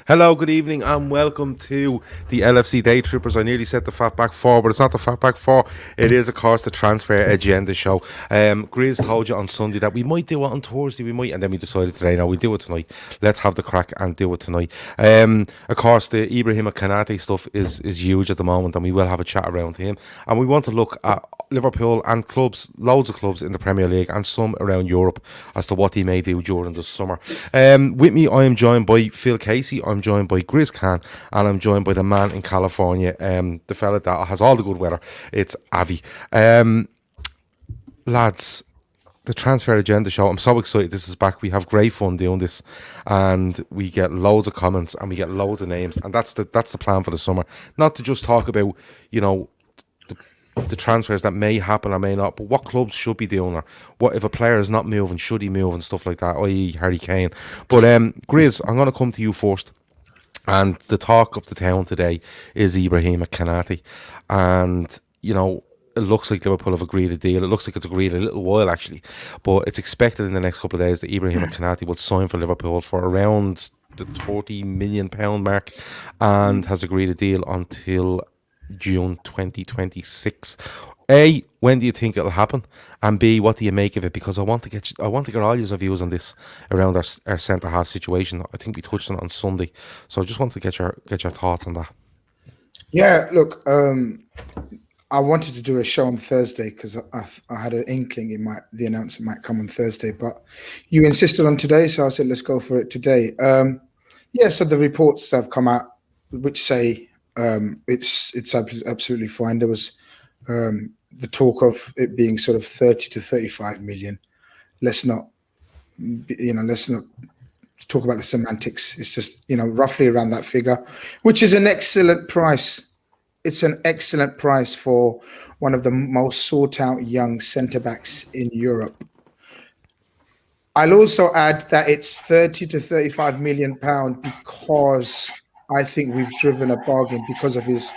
Hello, good evening, and welcome to the LFC Daytrippers. I nearly said the Fat Back Four, but it's not the Fat Back Four. It is, of course, the Transfer Agenda show. Grizz told you on Sunday that we might do it on Thursday, and then we decided today, no, we'll do it tonight. Let's have the crack and do it tonight. Of course, the Ibrahima Konate stuff is huge at the moment, and we will have a chat around him. And we want to look at Liverpool and clubs, loads of clubs in the Premier League and some around Europe as to what he may do during the summer. With me, I am joined by Phil Casey, I'm joined by Grizz Khan, and I'm joined by the man in California, the fella that has all the good weather. It's Avy. Lads, the Transfer Agenda show, I'm so excited this is back. We have great fun doing this, and we get loads of comments and we get loads of names, and that's the plan for the summer. Not to just talk about, the transfers that may happen or may not, but what clubs should be doing, or what if a player is not moving, should he move and stuff like that, i.e. Harry Kane. But Grizz, I'm going to come to you first, and the talk of the town today is Ibrahima Konate, and it looks like Liverpool have agreed a deal. It looks like it's agreed a little while actually, but it's expected in the next couple of days that Ibrahima Konate will sign for Liverpool for around the £40 million mark, and has agreed a deal until June 2026. A, when do you think it'll happen? And B, what do you make of it? Because I want to get all your views on this around our centre half situation. I think we touched on it on Sunday, so I just want to get your thoughts on that. Yeah, look, I wanted to do a show on Thursday because I had an inkling the announcement might come on Thursday, but you insisted on today, so I said let's go for it today. So the reports have come out which say it's absolutely fine. There was the talk of it being sort of 30 to 35 million. Let's not talk about the semantics. It's just roughly around that figure, which is an excellent price. It's an excellent price for one of the most sought out young centre backs in Europe. I'll also add that it's 30 to 35 million pound because I think we've driven a bargain because of his,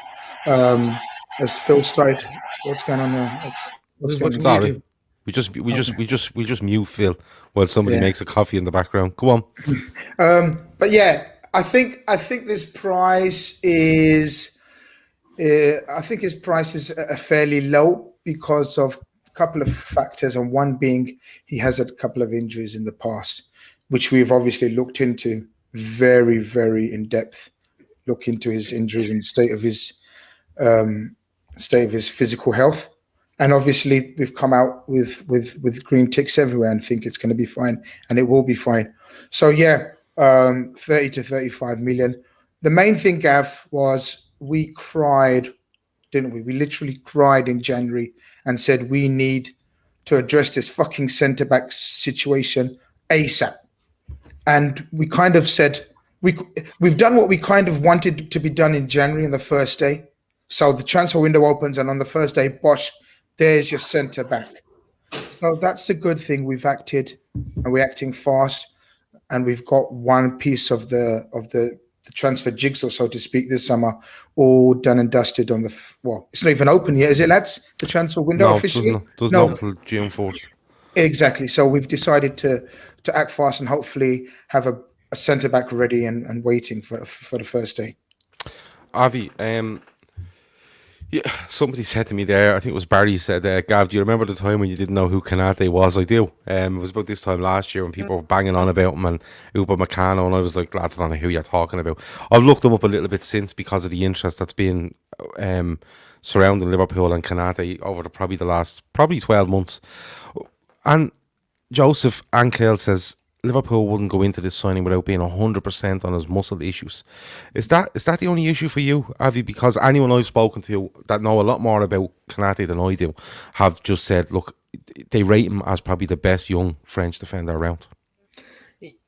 as Phil started. What's going on there? What's going on? Sorry, we just mute Phil while somebody makes a coffee in the background. Go on. But yeah, I think this price is. I think his price is fairly low because of a couple of factors, and one being he has had a couple of injuries in the past, which we've obviously looked into very, very in depth. Look into his injuries and state of his physical health, and obviously we've come out with green ticks everywhere and think it's going to be fine, and it will be fine. So 30 to 35 million. The main thing, Gav, was we cried, didn't we? We literally cried in January and said we need to address this fucking centre back situation ASAP, and we kind of said. We've done what we kind of wanted to be done in January on the first day. So the transfer window opens, and on the first day, bosh, there's your centre back. So that's a good thing. We've acted, and we're acting fast, and we've got one piece of the transfer jigsaw, so to speak, this summer, all done and dusted on the. It's not even open yet, is it, lads? The transfer window officially? Doesn't open until June 4th. Exactly. So we've decided to act fast and hopefully have a centre back ready and waiting for the first day. Avi, somebody said to me there, I think it was Barry, said, Gav, do you remember the time when you didn't know who Konate was? I do. It was about this time last year when people were banging on about him and Upamecano, and I was like, lads, I don't know who you're talking about. I've looked him up a little bit since because of the interest that's been surrounding Liverpool and Konate over probably the last 12 months. And Joseph Ankel says, Liverpool wouldn't go into this signing without being 100% on his muscle issues. Is that the only issue for you, Avi? Because anyone I've spoken to that know a lot more about Konate than I do have just said, look, they rate him as probably the best young French defender around.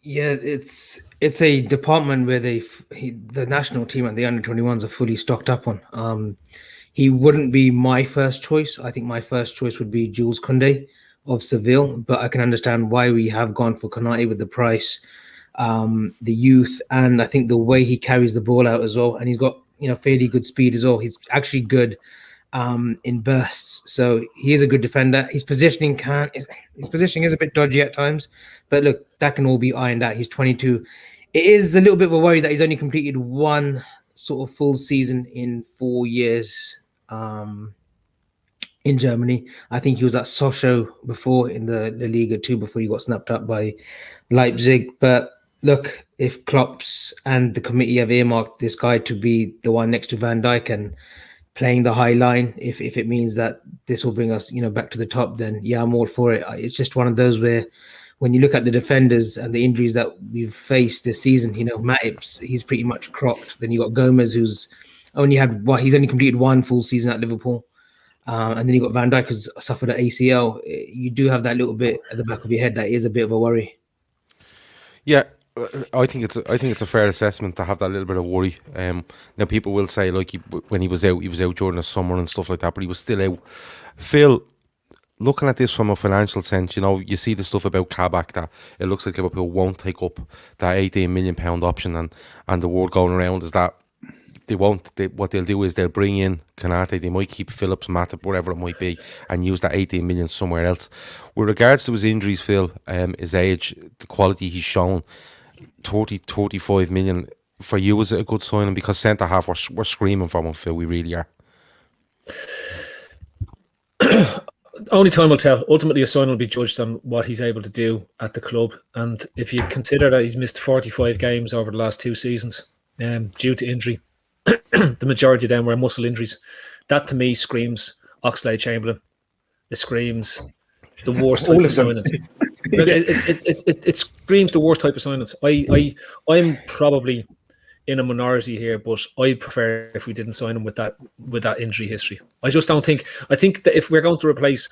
Yeah, it's a department where the national team and the under-21s are fully stocked up on. He wouldn't be my first choice. I think my first choice would be Jules Koundé of Seville, but I can understand why we have gone for Konate with the price, the youth, and I think the way he carries the ball out as well, and he's got fairly good speed as well. He's actually good in bursts, so he is a good defender. His positioning is a bit dodgy at times, but look, that can all be ironed out. He's 22. It is a little bit of a worry that he's only completed one sort of full season in 4 years in Germany. I think he was at Sochaux before in the Liga too, before he got snapped up by Leipzig. But look, if Klopp's and the committee have earmarked this guy to be the one next to Van Dijk and playing the high line, if it means that this will bring us, back to the top, then yeah, I'm all for it. It's just one of those where when you look at the defenders and the injuries that we've faced this season, Matip's, he's pretty much crocked. Then you got Gomez, who's he's only completed one full season at Liverpool. And then you got Van Dijk, who's suffered an ACL. You do have that little bit at the back of your head that is a bit of a worry. Yeah, I think it's a fair assessment to have that little bit of worry. Now people will say like when he was out during the summer and stuff like that, but he was still out. Phil, looking at this from a financial sense, you see the stuff about Kabak that it looks like Liverpool won't take up that £18 million option, and the word going around is that they won't. What they'll do is they'll bring in Konate. They might keep Phillips, Matip, whatever it might be, and use that 18 million somewhere else. With regards to his injuries, Phil, his age, the quality he's shown, 35 million for you is it a good signing? Because centre half we're screaming for him, Phil. We really are. Only time will tell. Ultimately, a sign will be judged on what he's able to do at the club. And if you consider that he's missed 45 games over the last 2 seasons due to injury, the majority of them were muscle injuries. That to me screams Oxlade-Chamberlain. It screams the worst type of signings. It screams the worst type of signings. I'm probably in a minority here, but I prefer if we didn't sign him with that injury history. I just don't think. I think that if we're going to replace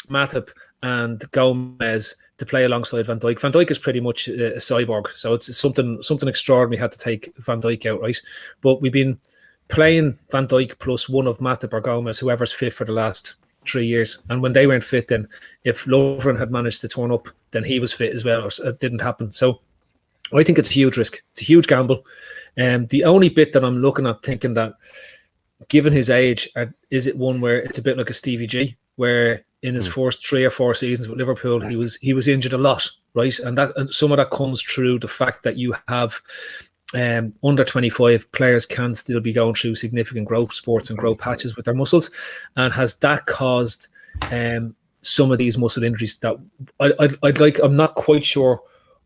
Matip and Gomez to play alongside Van Dijk is pretty much a cyborg. So it's something extraordinary had to take Van Dijk out, right? But we've been playing Van Dijk plus one of Matip or Gomez, whoever's fit for the last 3 years. And when they weren't fit, then if Lovren had managed to turn up, then he was fit as well, or it didn't happen. So I think it's a huge risk. It's a huge gamble. The only bit that I'm looking at thinking that, given his age, is it one where it's a bit like a Stevie G, where in his first 3 or 4 seasons with Liverpool, he was injured a lot, right? And some of that comes through the fact that you have under 25 players can still be going through significant growth spurts and growth patches with their muscles, and has that caused some of these muscle injuries that I'm not quite sure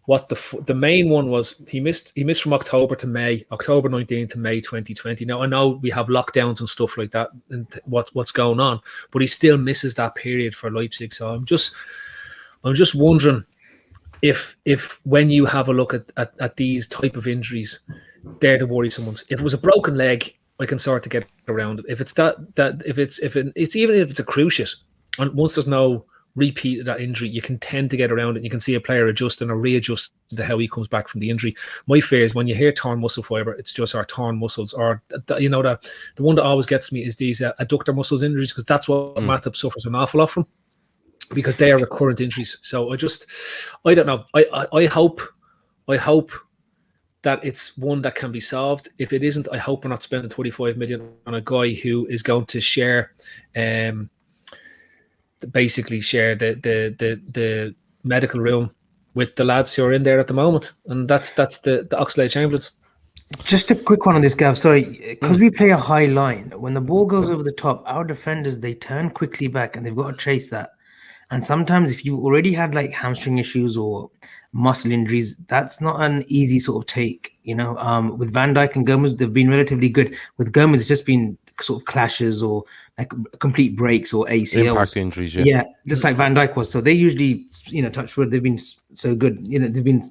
what the main one was. He missed from October 19 to May 2020. Now I know we have lockdowns and stuff like that and what's going on, but he still misses that period for Leipzig. So I'm just wondering if when you have a look at these type of injuries, they're the worrisome ones. If it was a broken leg, I can sort of get around it. If it's it's even if it's a cruciate, and once there's no repeat of that injury, you can tend to get around it. You can see a player adjusting or readjust to how he comes back from the injury. My fear is when you hear torn muscle fiber, it's just our torn muscles, or the one that always gets me is these adductor muscles injuries, because that's what Matip suffers an awful lot from, because they are recurrent injuries. So I don't know. I hope that it's one that can be solved. If it isn't, I hope we're not spending 25 million on a guy who is going to share basically share the medical room with the lads who are in there at the moment, and that's the Oxlade-Chamberlains. Just a quick one on this, Gav. Sorry, because we play a high line. When the ball goes over the top, our defenders, they turn quickly back and they've got to chase that. And sometimes if you already had like hamstring issues or muscle injuries, that's not an easy sort of take. With Van Dijk and Gomez, they've been relatively good. With Gomez, it's just been sort of clashes or like complete breaks or ACLs. Impact injuries, yeah, just like Van Dijk was. So they usually, touch wood, they've been so good. They've been,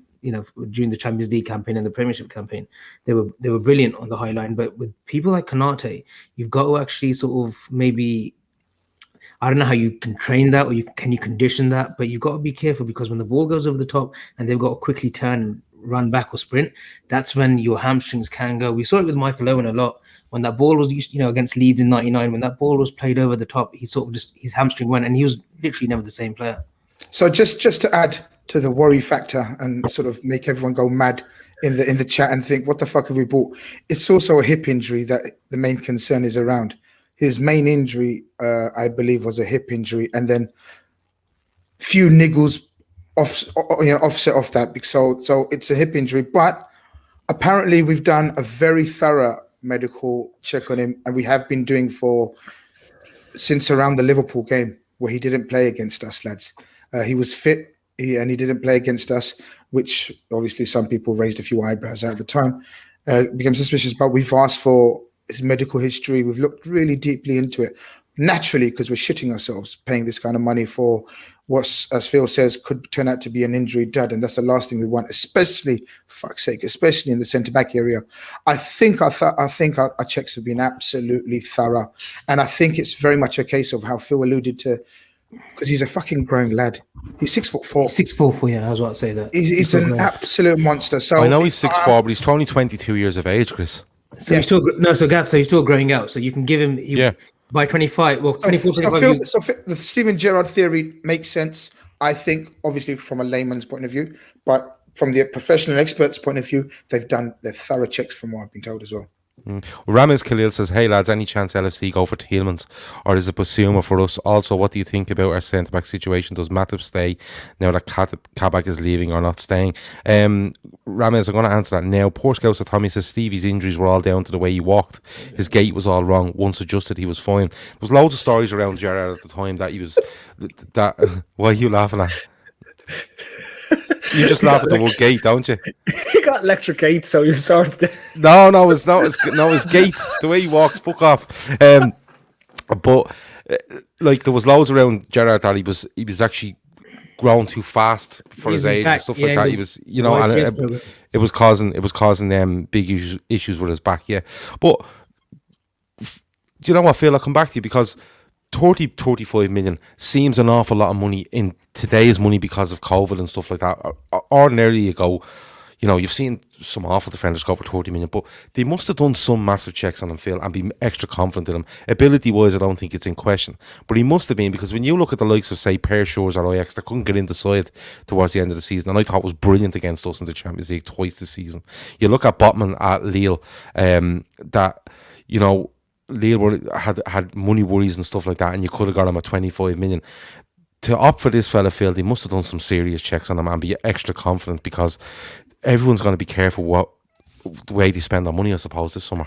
during the Champions League campaign and the Premiership campaign, they were brilliant on the high line. But with people like Konate, you've got to actually sort of maybe, I don't know how you can train that, or can you condition that, but you've got to be careful, because when the ball goes over the top and they've got to quickly turn, run back or sprint, that's when your hamstrings can go. We saw it with Michael Owen a lot. When that ball was, against Leeds in '99, when that ball was played over the top, he sort of his hamstring went, and he was literally never the same player. So just to add to the worry factor and sort of make everyone go mad in the chat and think, what the fuck have we bought? It's also a hip injury that the main concern is around. His main injury, I believe, was a hip injury, and then few niggles offset off that. So it's a hip injury, but apparently we've done a very thorough medical check on him, and we have been doing since around the Liverpool game where he didn't play against us, lads. He was fit and he didn't play against us, which obviously some people raised a few eyebrows at the time. Became suspicious, but we've asked for his medical history. We've looked really deeply into it. Naturally, because we're shitting ourselves paying this kind of money for what, as Phil says, could turn out to be an injury dud, and that's the last thing we want, especially, for fuck's sake, especially in the centre-back area. I think our checks have been absolutely thorough, and I think it's very much a case of how Phil alluded to, because he's a fucking grown lad. He's 6'4". 6'4", yeah, I was about to say that. He's an absolute monster. So I know he's 6'4", but he's only 22 years of age, Chris. So he's still Gav. So he's still growing out. So you can give him by 25. Well, 24, 25. So the Steven Gerrard theory makes sense. I think, obviously, from a layman's point of view, but from the professional experts' point of view, they've done their thorough checks, from what I've been told as well. Ramis Khalil says, "Hey lads, any chance LFC go for Tielemans, or is it Basuma for us? Also, what do you think about our centre back situation? Does Matip stay now that Kabak is leaving, or not staying?" Ramis, I'm going to answer that now. Poor Scouser Tommy says Stevie's injuries were all down to the way he walked. His gait was all wrong. Once adjusted, he was fine. There was loads of stories around Gerrard at the time that he was that. Why are you laughing at? You just laugh at the word gate, don't you? He got electric gate, so he's sort of... No, it's gate. The way he walks, fuck off. But like there was loads around Gerrard that he was actually grown too fast for his age and stuff like that. He was, and it was causing them big issues with his back. Yeah, but do you know what, Phil? I'll come back to you because 35 million seems an awful lot of money in today's money because of COVID and stuff like that. Ordinarily, you go, you've seen some awful defenders go for 30 million, but they must have done some massive checks on him, Phil, and be extra confident in him. Ability-wise, I don't think it's in question, but he must have been, because when you look at the likes of, say, Per Shores or Ajax, they couldn't get in the side towards the end of the season, and I thought was brilliant against us in the Champions League twice this season. You look at Botman at Lille, Lille had money worries and stuff like that, and you could have got him at 25 million. To opt for this fella, Phil, they must have done some serious checks on him and be extra confident, because everyone's going to be careful the way they spend their money, I suppose, this summer.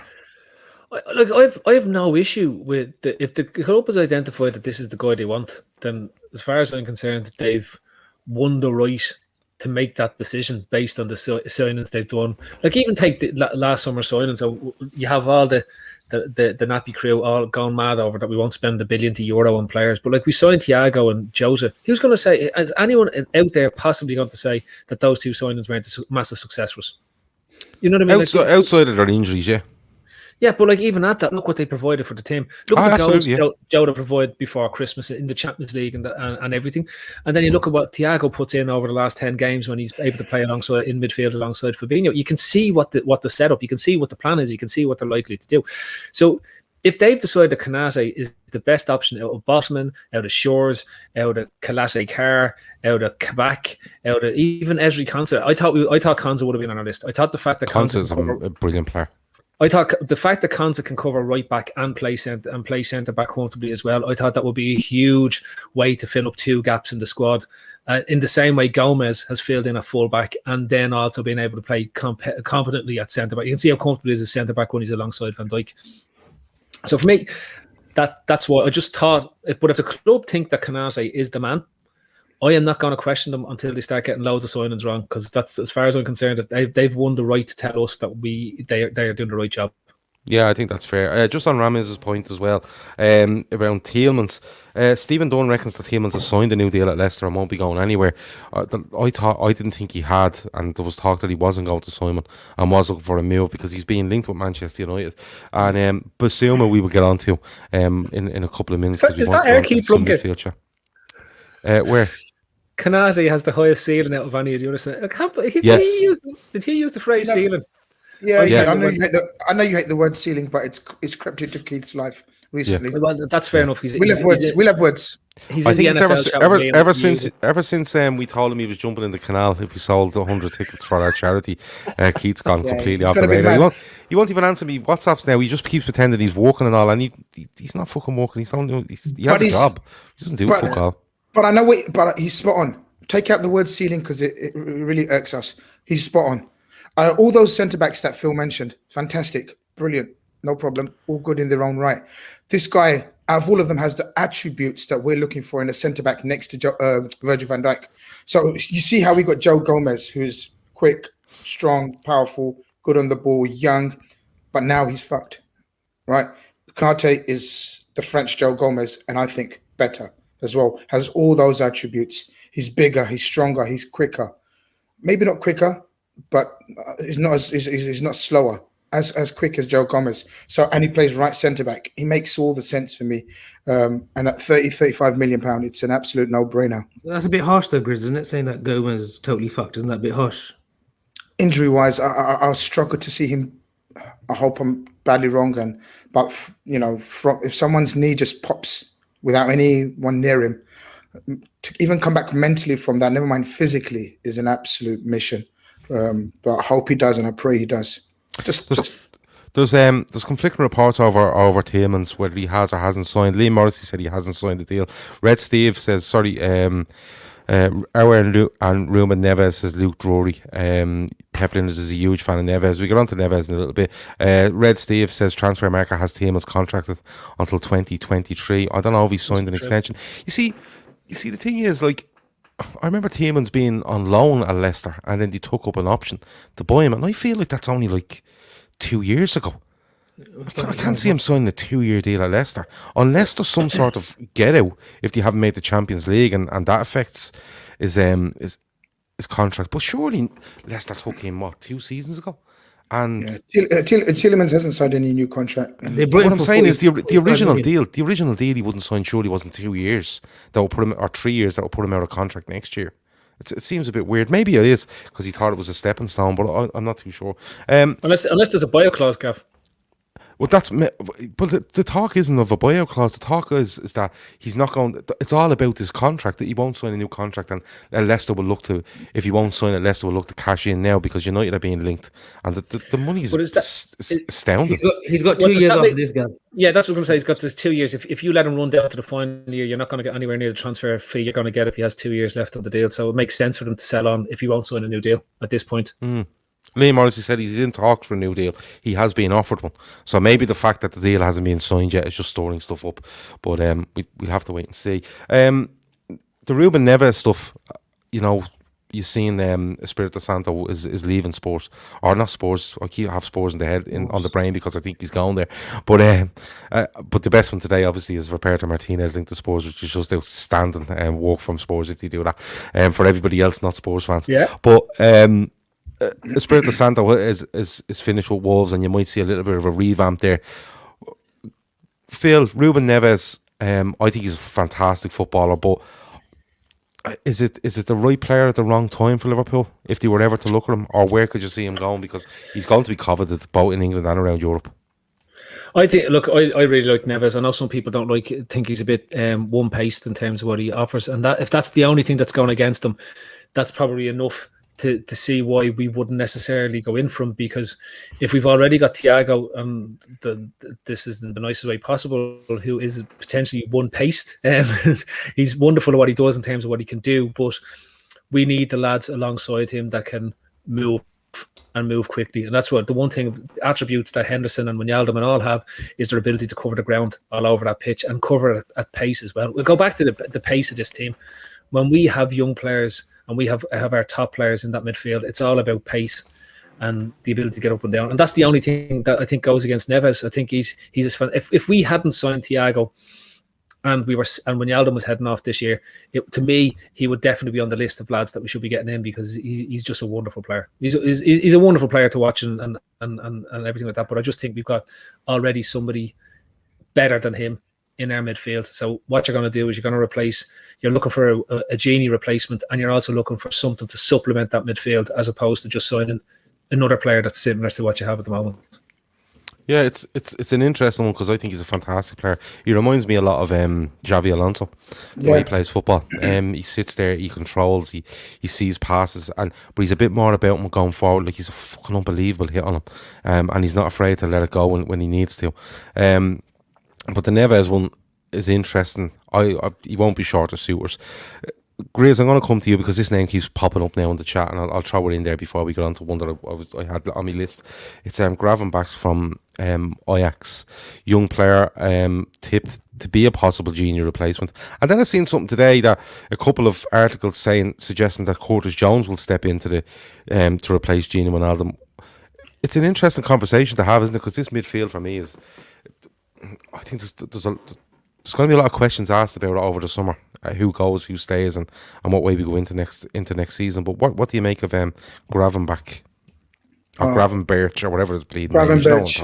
I have no issue with if the club has identified that this is the guy they want, then as far as I'm concerned, they've won the right to make that decision based on the signings they've done. Like, even take the last summer signings, so you have all the Nappy crew all gone mad over that we won't spend €1 billion on players, but like, we signed Thiago and Jota. Who's going to say, is anyone out there possibly going to say that those two signings weren't a massive success for us? You know what I mean? Outside of their injuries, yeah. Yeah, but like, even at that, look what they provided for the team. Look at the goals Jota provided before Christmas in the Champions League and everything. And then you look at what Thiago puts in over the last 10 games when he's able to play alongside in midfield alongside Fabinho. You can see what the setup, you can see what the plan is, you can see what they're likely to do. So if they've decided that Konate is the best option out of Botman, out of Shores, out of Kalate Carr, out of Kabak, out of even Ezri Konsa, I thought Konsa would have been on our list. I thought the fact that Konsa is a brilliant player. I thought the fact that Konsa can cover right back and play centre back comfortably as well, I thought that would be a huge way to fill up two gaps in the squad. In the same way Gomez has filled in a full back and then also being able to play competently at centre back. You can see how comfortable he is as centre back when he's alongside Van Dijk. So for me, that's why I just thought. But if the club think that Konate is the man, I am not going to question them until they start getting loads of signings wrong, because that's, as far as I'm concerned, that they've won the right to tell us that they are doing the right job. Yeah, I think that's fair. Just on Ramirez's point as well, around Tielemans, Stephen Dunn reckons that Tielemans has signed a new deal at Leicester and won't be going anywhere. I didn't think he had, and there was talk that he wasn't going to sign and was looking for a move because he's being linked with Manchester United. And Basuma we will get on to in a couple of minutes. Is that Erky Plunkett? Where? Konate has the highest ceiling out of any of the others. Did he use the phrase ceiling? Yeah. I know you hate the word ceiling, but it's crept into Keith's life recently. Yeah. Well, that's fair enough. We'll have words. I think ever since we told him he was jumping in the canal if we sold 100 tickets for our charity, Keith's gone completely off the radar. He won't even answer me WhatsApps now. He just keeps pretending he's working and all, and he's not fucking working. He has a job. He doesn't do fuck all. But I know but he's spot on. Take out the word ceiling because it really irks us. He's spot on. All those centre backs that Phil mentioned, fantastic, brilliant, no problem, all good in their own right. This guy, out of all of them, has the attributes that we're looking for in a centre back next to Virgil van Dijk. So you see how we got Joe Gomez, who's quick, strong, powerful, good on the ball, young, but now he's fucked, right? Konate is the French Joe Gomez, and I think better as well. Has all those attributes. He's bigger, he's stronger, he's quicker. Maybe not quicker, but he's not slower, as quick as Joe Gomez. So, and he plays right centre back. He makes all the sense for me. And at 35 million pound, it's an absolute no brainer. That's a bit harsh, though, Grizz, isn't it? Saying that Gomez is totally fucked, isn't that a bit harsh? Injury wise, I'll struggle to see him. I hope I'm badly wrong, but if someone's knee just pops without anyone near him, to even come back mentally from that, never mind physically, is an absolute mission. But I hope he does, and I pray he does. There's conflicting reports over Tielemans, whether he has or hasn't signed. Liam Morrissey said he hasn't signed the deal. Red Steve says sorry. Ruben Neves says Luke Drury. Peplin is a huge fan of Neves. We get on to Neves in a little bit. Red Steve says transfer market has Tielemans contracted until 2023. I don't know if he's signed an extension. You see, the thing is, like, I remember Tielemans being on loan at Leicester, and then they took up an option to buy him, and I feel like that's only like 2 years ago. I can't see him signing a 2-year deal at Leicester unless there's some sort of get out if they haven't made the Champions League, and that affects his contract. But surely Leicester took him 2 seasons ago, and Tielemans hasn't signed any new contract. What I'm saying is the original deal. The original deal he wouldn't sign surely wasn't 2 years that will put him, or 3 years that will put him out of contract next year. It seems a bit weird. Maybe it is because he thought it was a stepping stone, but I'm not too sure. Unless there's a bio clause, Gav. Well, but the talk isn't of a buyout clause. The talk is that he's not going. It's all about this contract, that he won't sign a new contract, and Leicester will look to, if he won't sign it, Leicester will look to cash in now because United are being linked, and the money is astounding. He's got 2 years after this, guy. Yeah, that's what I'm going to say. He's got the 2 years. If you let him run down to the final year, you're not going to get anywhere near the transfer fee you're going to get if he has 2 years left on the deal. So it makes sense for them to sell on if he won't sign a new deal at this point. Liam Morrissey said he's in talks for a new deal. He has been offered one. So maybe the fact that the deal hasn't been signed yet is just storing stuff up. But we'll have to wait and see. The Ruben Neves stuff, you've seen Espirito Santo is leaving Spurs. Or not Spurs. I have Spurs in the head, on the brain, because I think he's gone there. But the best one today, obviously, is Roberto Martinez linked to Spurs, which is just outstanding work from Spurs if they do that. For everybody else, not Spurs fans. Yeah. But Espirito Santo is finished with Wolves, and you might see a little bit of a revamp there. Phil, Ruben Neves, I think he's a fantastic footballer, but is it the right player at the wrong time for Liverpool if they were ever to look at him, or where could you see him going? Because he's going to be coveted both in England and around Europe. I think. Look, I really like Neves. I know some people don't think he's a bit one-paced in terms of what he offers, and that if that's the only thing that's going against him, that's probably enough to see why we wouldn't necessarily go in for him, because if we've already got Thiago, and this is in the nicest way possible, who is potentially one-paced, he's wonderful at what he does in terms of what he can do, but we need the lads alongside him that can move and move quickly. And that's what the one thing, attributes that Henderson and Wijnaldum and all have, is their ability to cover the ground all over that pitch and cover it at pace as well. We'll go back to the pace of this team. When we have young players and we have our top players in that midfield, it's all about pace and the ability to get up and down. And that's the only thing that I think goes against Neves. I think he's if we hadn't signed Thiago and Wijnaldum was heading off this year, to me, he would definitely be on the list of lads that we should be getting in, because he's just a wonderful player. He's a wonderful player to watch and everything like that. But I just think we've got already somebody better than him in our midfield. So what you're going to do is you're looking for a genie replacement, and you're also looking for something to supplement that midfield, as opposed to just signing another player that's similar to what you have at the moment. Yeah, it's an interesting one, because I think he's a fantastic player. He reminds me a lot of Xavi Alonso, the way he plays football. He sits there, he controls, he sees passes, but he's a bit more about him going forward. Like, he's a fucking unbelievable hit on him, and he's not afraid to let it go when he needs to. But the Neves one is interesting. He won't be short of suitors. Grizz, I'm going to come to you because this name keeps popping up now in the chat, and I'll throw it in there before we get on to one that I had on my list. It's Gravenberch from Ajax, young player, tipped to be a possible junior replacement. And then I've seen something today that a couple of articles suggesting that Curtis Jones will step into the to replace Gini Wijnaldum. It's an interesting conversation to have, isn't it? Because this midfield for me is, I think there's going to be a lot of questions asked about it over the summer. Who goes, who stays, and what way we go into next season. But what do you make of Gravenberch or Gravenberch or whatever it's bleeding? Gravenberch.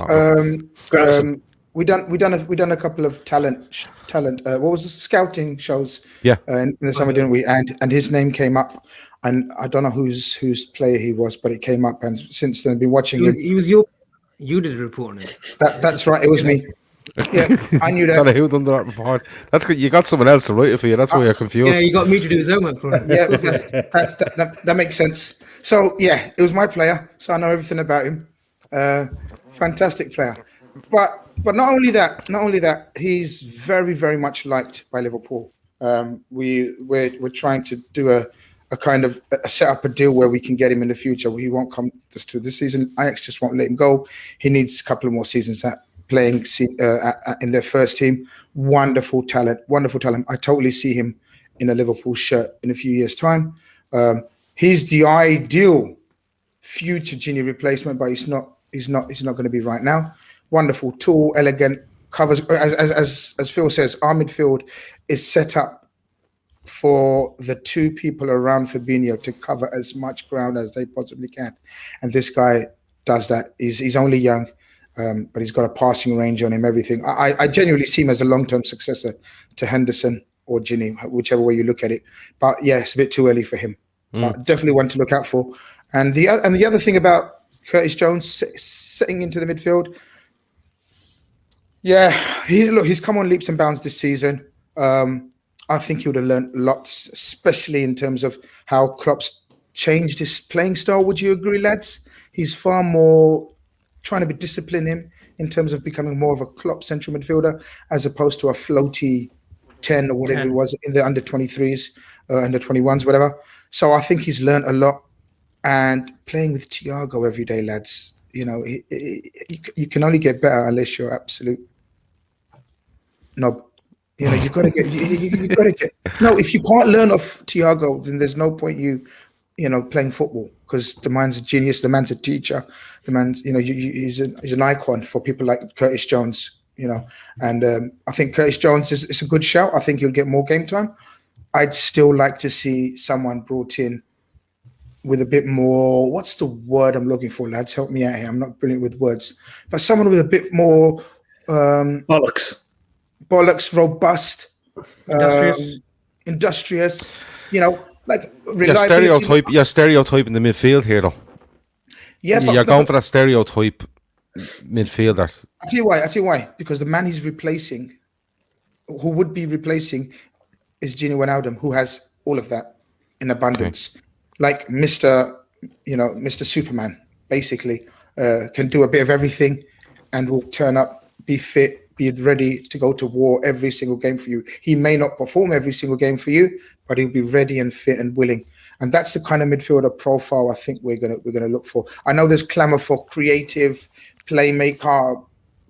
We done a couple of talent. What was the scouting shows? Yeah. In the summer, didn't we? And his name came up, and I don't know whose player he was, but it came up, and since then I've been watching him. He was you did a report on it. That's right. It was me. Yeah, I knew that. Who done that report? That's good. You got someone else to write it for you. That's why you're confused. Yeah, you got me to do his homework for him. Yeah, that makes sense. So yeah, it was my player, so I know everything about him. Fantastic player, but not only that, he's very, very much liked by Liverpool. We're trying to do a kind of set up a deal where we can get him in the future. He won't come just to this season. Ajax just won't let him go. He needs a couple of more seasons playing in their first team. Wonderful talent. I totally see him in a Liverpool shirt in a few years' time. He's the ideal future Gini replacement, but he's not going to be right now. Wonderful, tall, elegant, covers as Phil says, our midfield is set up for the two people around Fabinho to cover as much ground as they possibly can, and this guy does that. He's only young. But he's got a passing range on him, everything. I genuinely see him as a long-term successor to Henderson or Gini, whichever way you look at it. But yeah, it's a bit too early for him. But definitely one to look out for. And the other thing about Curtis Jones sitting into the midfield, yeah, he's come on leaps and bounds this season. I think he would have learned lots, especially in terms of how Klopp's changed his playing style. Would you agree, lads? He's far more trying to be discipline him in terms of becoming more of a Klopp central midfielder as opposed to a floaty 10 or whatever it was in the under 23s, under 21s, whatever. So I think he's learned a lot, and playing with Thiago every day, lads, you can only get better unless you're absolute knob. You've got to get, you got to get, no, if you can't learn off Thiago, then there's no point playing football, because the man's a genius, the man's a teacher, the man's, he's an icon for people like Curtis Jones, and I think Curtis Jones is a good shout. I think he'll get more game time. I'd still like to see someone brought in with a bit more, what's the word I'm looking for, lads? Help me out here. I'm not brilliant with words, but someone with a bit more bollocks, robust, industrious, like you're stereotyping the midfield here, though. Yeah, you're going for that stereotype midfielder. I tell you why. Because the man he's replacing, who would be replacing, is Gini Wijnaldum, who has all of that in abundance. Okay. Like Mr. Superman, basically, can do a bit of everything, and will turn up, be fit, be ready to go to war every single game for you. He may not perform every single game for you, but he'll be ready and fit and willing. And that's the kind of midfielder profile I think we're gonna look for. I know there's clamour for creative playmaker,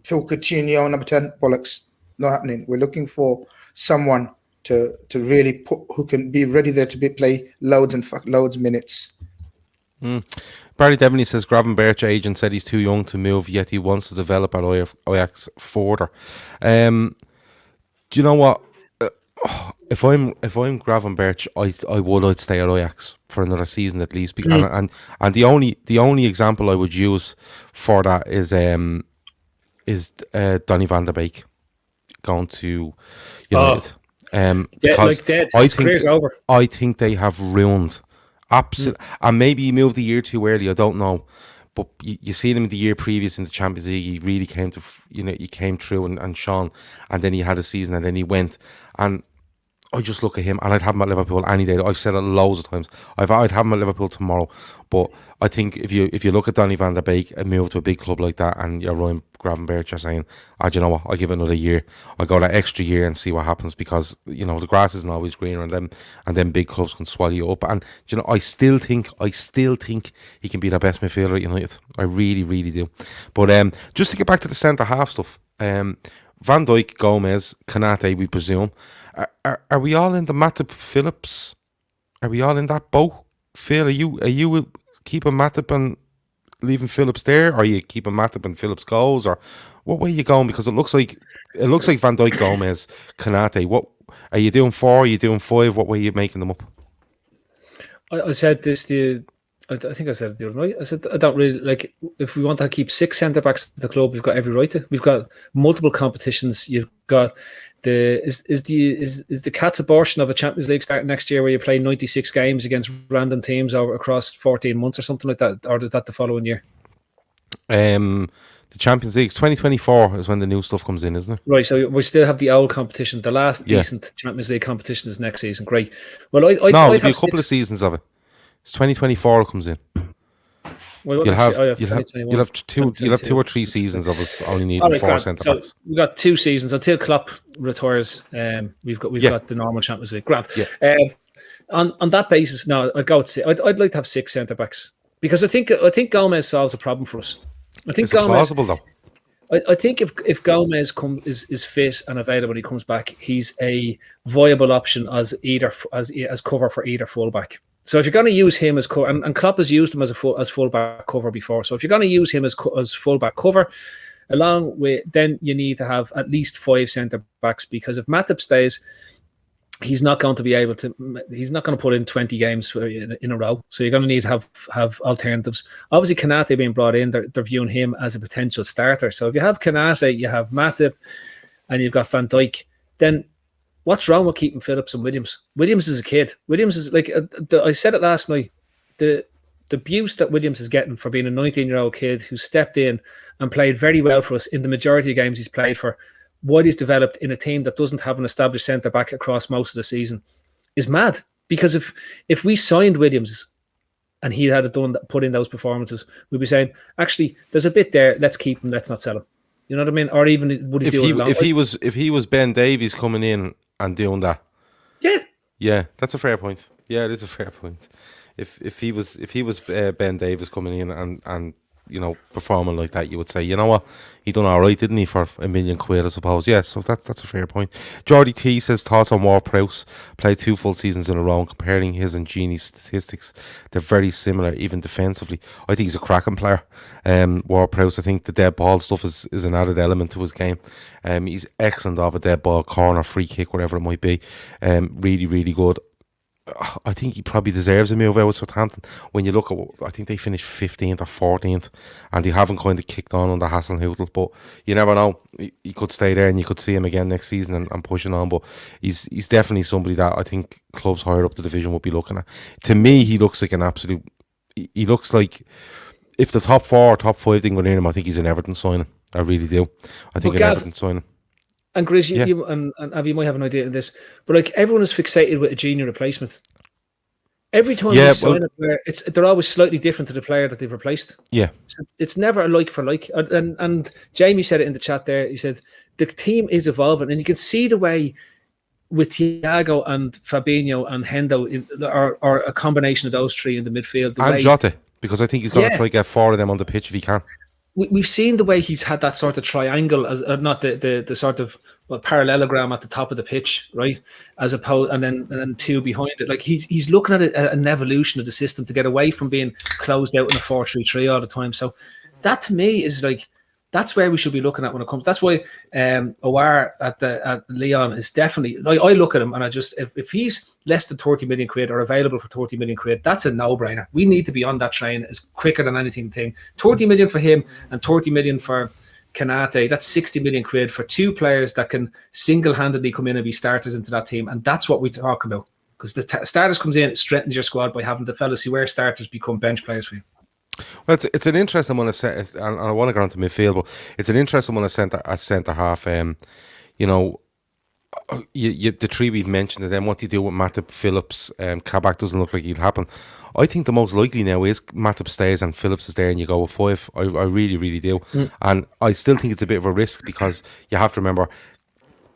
Phil Coutinho, number 10. Bollocks, not happening. We're looking for someone to really who can be ready there to play loads minutes. Barry Devaney says Gravenberch agent said he's too young to move, yet he wants to develop at Ajax further. Do you know what? If I'm Gravenberch, I'd stay at Ajax for another season at least. And the only example I would use for that is Donny van der Beek going to United. Because I think they have ruined. Absolutely, and maybe he moved a year too early. I don't know, but you seen him the year previous in the Champions League. He really came to, he came through and shone, and then he had a season, and then he went. And I just look at him and I'd have him at Liverpool any day. I've said it loads of times. I'd have him at Liverpool tomorrow. But I think if you look at Donny van der Beek and move to a big club like that, and you're Ryan Gravenberch, you're saying, do you know what? I'll give it another year. I'll go that extra year and see what happens, because the grass isn't always greener, and then big clubs can swallow you up. And I still think he can be the best midfielder at United. I really, really do. But just to get back to the centre half stuff, Van Dijk, Gomez, Konate, we presume. Are we all in the Matip Phillips? Are we all in that boat? Phil, are you keeping Matip and leaving Phillips there? Or are you keeping Matip and Phillips goes? Or what way are you going? Because it looks like Van Dijk, Gomez, Konate. What are you doing? 4? Are you doing 5? What way are you making them up? I said this I think I said it the other night. I said I don't really like, if we want to keep 6 centre backs at the club, we've got every right to. We've got multiple competitions. You've got the cat's abortion of a Champions League starting next year, where you play 96 games against random teams across 14 months or something like that, or is that the following year? The Champions League 2024 is when the new stuff comes in, isn't it? Right, so we still have the old competition. The last decent Champions League competition is next season. Great. Well, there'll be a couple of seasons of it. It's 2024 it comes in. Well, you'll have 2 or 3 seasons of us only needing 4 centre backs. So we've got 2 seasons until Klopp retires. We've got the normal Champions League. Grant. Yeah. On that basis, no, I'd go with I'd like to have 6 centre backs, because I think Gomez solves a problem for us. I think Gomez, plausible though. I think if Gomez is fit and available when he comes back, he's a viable option as cover for either fullback. So if you're going to use him as cover, and Klopp has used him as fullback cover before, so if you're going to use him as fullback cover, along with, then you need to have at least 5 centre backs, because if Matip stays, he's not going to be able to. He's not going to put in 20 games in a row. So you're going to need to have alternatives. Obviously, Konate being brought in, they're viewing him as a potential starter. So if you have Konate, you have Matip, and you've got Van Dijk, then what's wrong with keeping Phillips and Williams? Williams is a kid. Williams is like, I said it last night, the abuse that Williams is getting for being a 19-year-old kid who stepped in and played very well for us in the majority of games he's played for, what he's developed in a team that doesn't have an established centre-back across most of the season, is mad. Because if we signed Williams and he had put in those performances, we'd be saying, actually, there's a bit there, let's keep him, let's not sell him. You know what I mean? Or even would he do it if he was Ben Davies coming in and doing that. Yeah, that's a fair point. Yeah, it is a fair point. If he was Ben Davies coming in and performing like that, you would say, you know what, he done all right, didn't he, for £1 million, I suppose. Yeah, so that's a fair point. Jordy T says, thoughts on Ward-Prowse, played 2 full seasons in a row, and comparing his and Genie's statistics, they're very similar, even defensively. I think he's a cracking player. Ward-Prowse, I think the dead ball stuff is an added element to his game. He's excellent off a dead ball, corner, free kick, whatever it might be. Really, really good. I think he probably deserves a move out with Southampton. When you look at, I think they finished 15th or 14th, and they haven't kind of kicked on under Hasenhüttl, but you never know. He could stay there, and you could see him again next season and pushing on. But he's definitely somebody that I think clubs higher up the division would be looking at. To me, he looks like an absolute. He looks like, if the top 4 or top 5 didn't go near him, I think he's an Everton signing. I really do. I think an Everton signing. And Grizz, you and Avy might have an idea of this, but like, everyone is fixated with a Genie replacement. Every time they sign a player, they're always slightly different to the player that they've replaced. Yeah, so it's never a like for like. And Jamie said it in the chat there. He said the team is evolving, and you can see the way with Thiago and Fabinho and Hendo, or a combination of those 3 in the midfield. And Jota, because I think he's going to try to get 4 of them on the pitch if he can. We've seen the way he's had that sort of triangle, as not the sort of parallelogram at the top of the pitch, right? As opposed, and then 2 behind it. Like he's looking at an evolution of the system to get away from being closed out in a 4-3-3 all the time. So that to me is like, that's where we should be looking at when it comes. That's why Awar at Lyon is definitely. I look at him and I just, if he's less than 30 million quid or available for 30 million quid, that's a no-brainer. We need to be on that train as quicker than anything. 30 million for him and 30 million for Konate. That's 60 million quid for 2 players that can single-handedly come in and be starters into that team, and that's what we talk about. Because the starters comes in, it strengthens your squad by having the fellas who were starters become bench players for you. Well, it's an interesting one, and I want to go on to midfield, but it's an interesting one as centre half. the three we've mentioned, and then what do you do with Matip, Phillips, Kabak doesn't look like it'll happen. I think the most likely now is Matip stays and Phillips is there and you go with 5. I really, really do. And I still think it's a bit of a risk because you have to remember,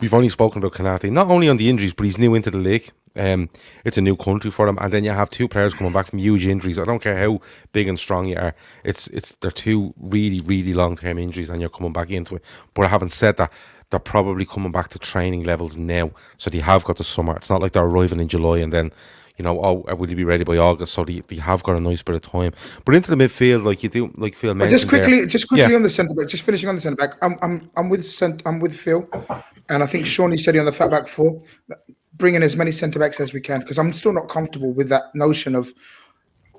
we've only spoken about Konate, not only on the injuries, but he's new into the league. It's a new country for them, and then you have 2 players coming back from huge injuries. I don't care how big and strong you are. They're 2 really, really long-term injuries, and you're coming back into it. But having said that, they're probably coming back to training levels now, so they have got the summer. It's not like they're arriving in July and then, will you be ready by August? So they have got a nice bit of time. But into the midfield, like you do, like Phil mentioned, just quickly on the centre back. Just finishing on the centre back. I'm with Phil, and I think Shawnee said it on the fat back 4. Bringing as many centre backs as we can, because I'm still not comfortable with that notion of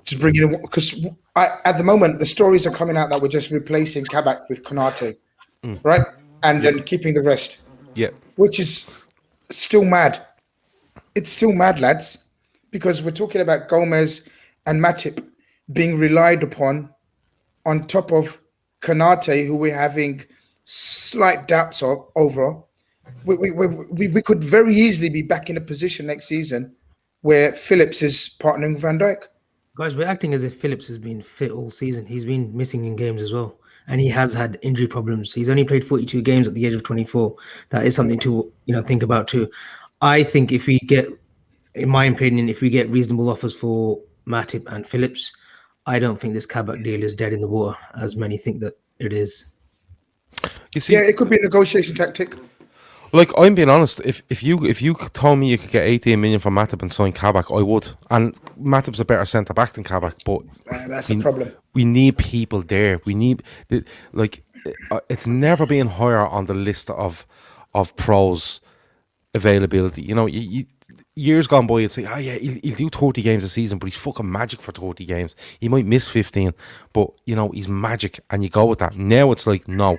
just bringing in. Because at the moment the stories are coming out that we're just replacing Kabak with Konate, right, and then keeping the rest. Yeah, which is still mad. It's still mad, lads, because we're talking about Gomez and Matip being relied upon on top of Konate, who we're having slight doubts over. We could very easily be back in a position next season where Phillips is partnering with Van Dijk. Guys, we're acting as if Phillips has been fit all season. He's been missing in games as well, and he has had injury problems. He's only played 42 games at the age of 24. That is something to think about too. I think if we get, in my opinion, if we get reasonable offers for Matip and Phillips, I don't think this Kabak deal is dead in the water, as many think that it is. You see, yeah, it could be a negotiation tactic. Like, I'm being honest, if you told me you could get 18 million for Matip and sign Kabak, I would. And Matip's a better centre back than Kabak, but that's the problem. We need people there. We need it's never been higher on the list of pros availability. Years gone by, you'd say, he'll do 30 games a season, but he's fucking magic for 30 games. He might miss 15, but he's magic, and you go with that. Now it's like, no.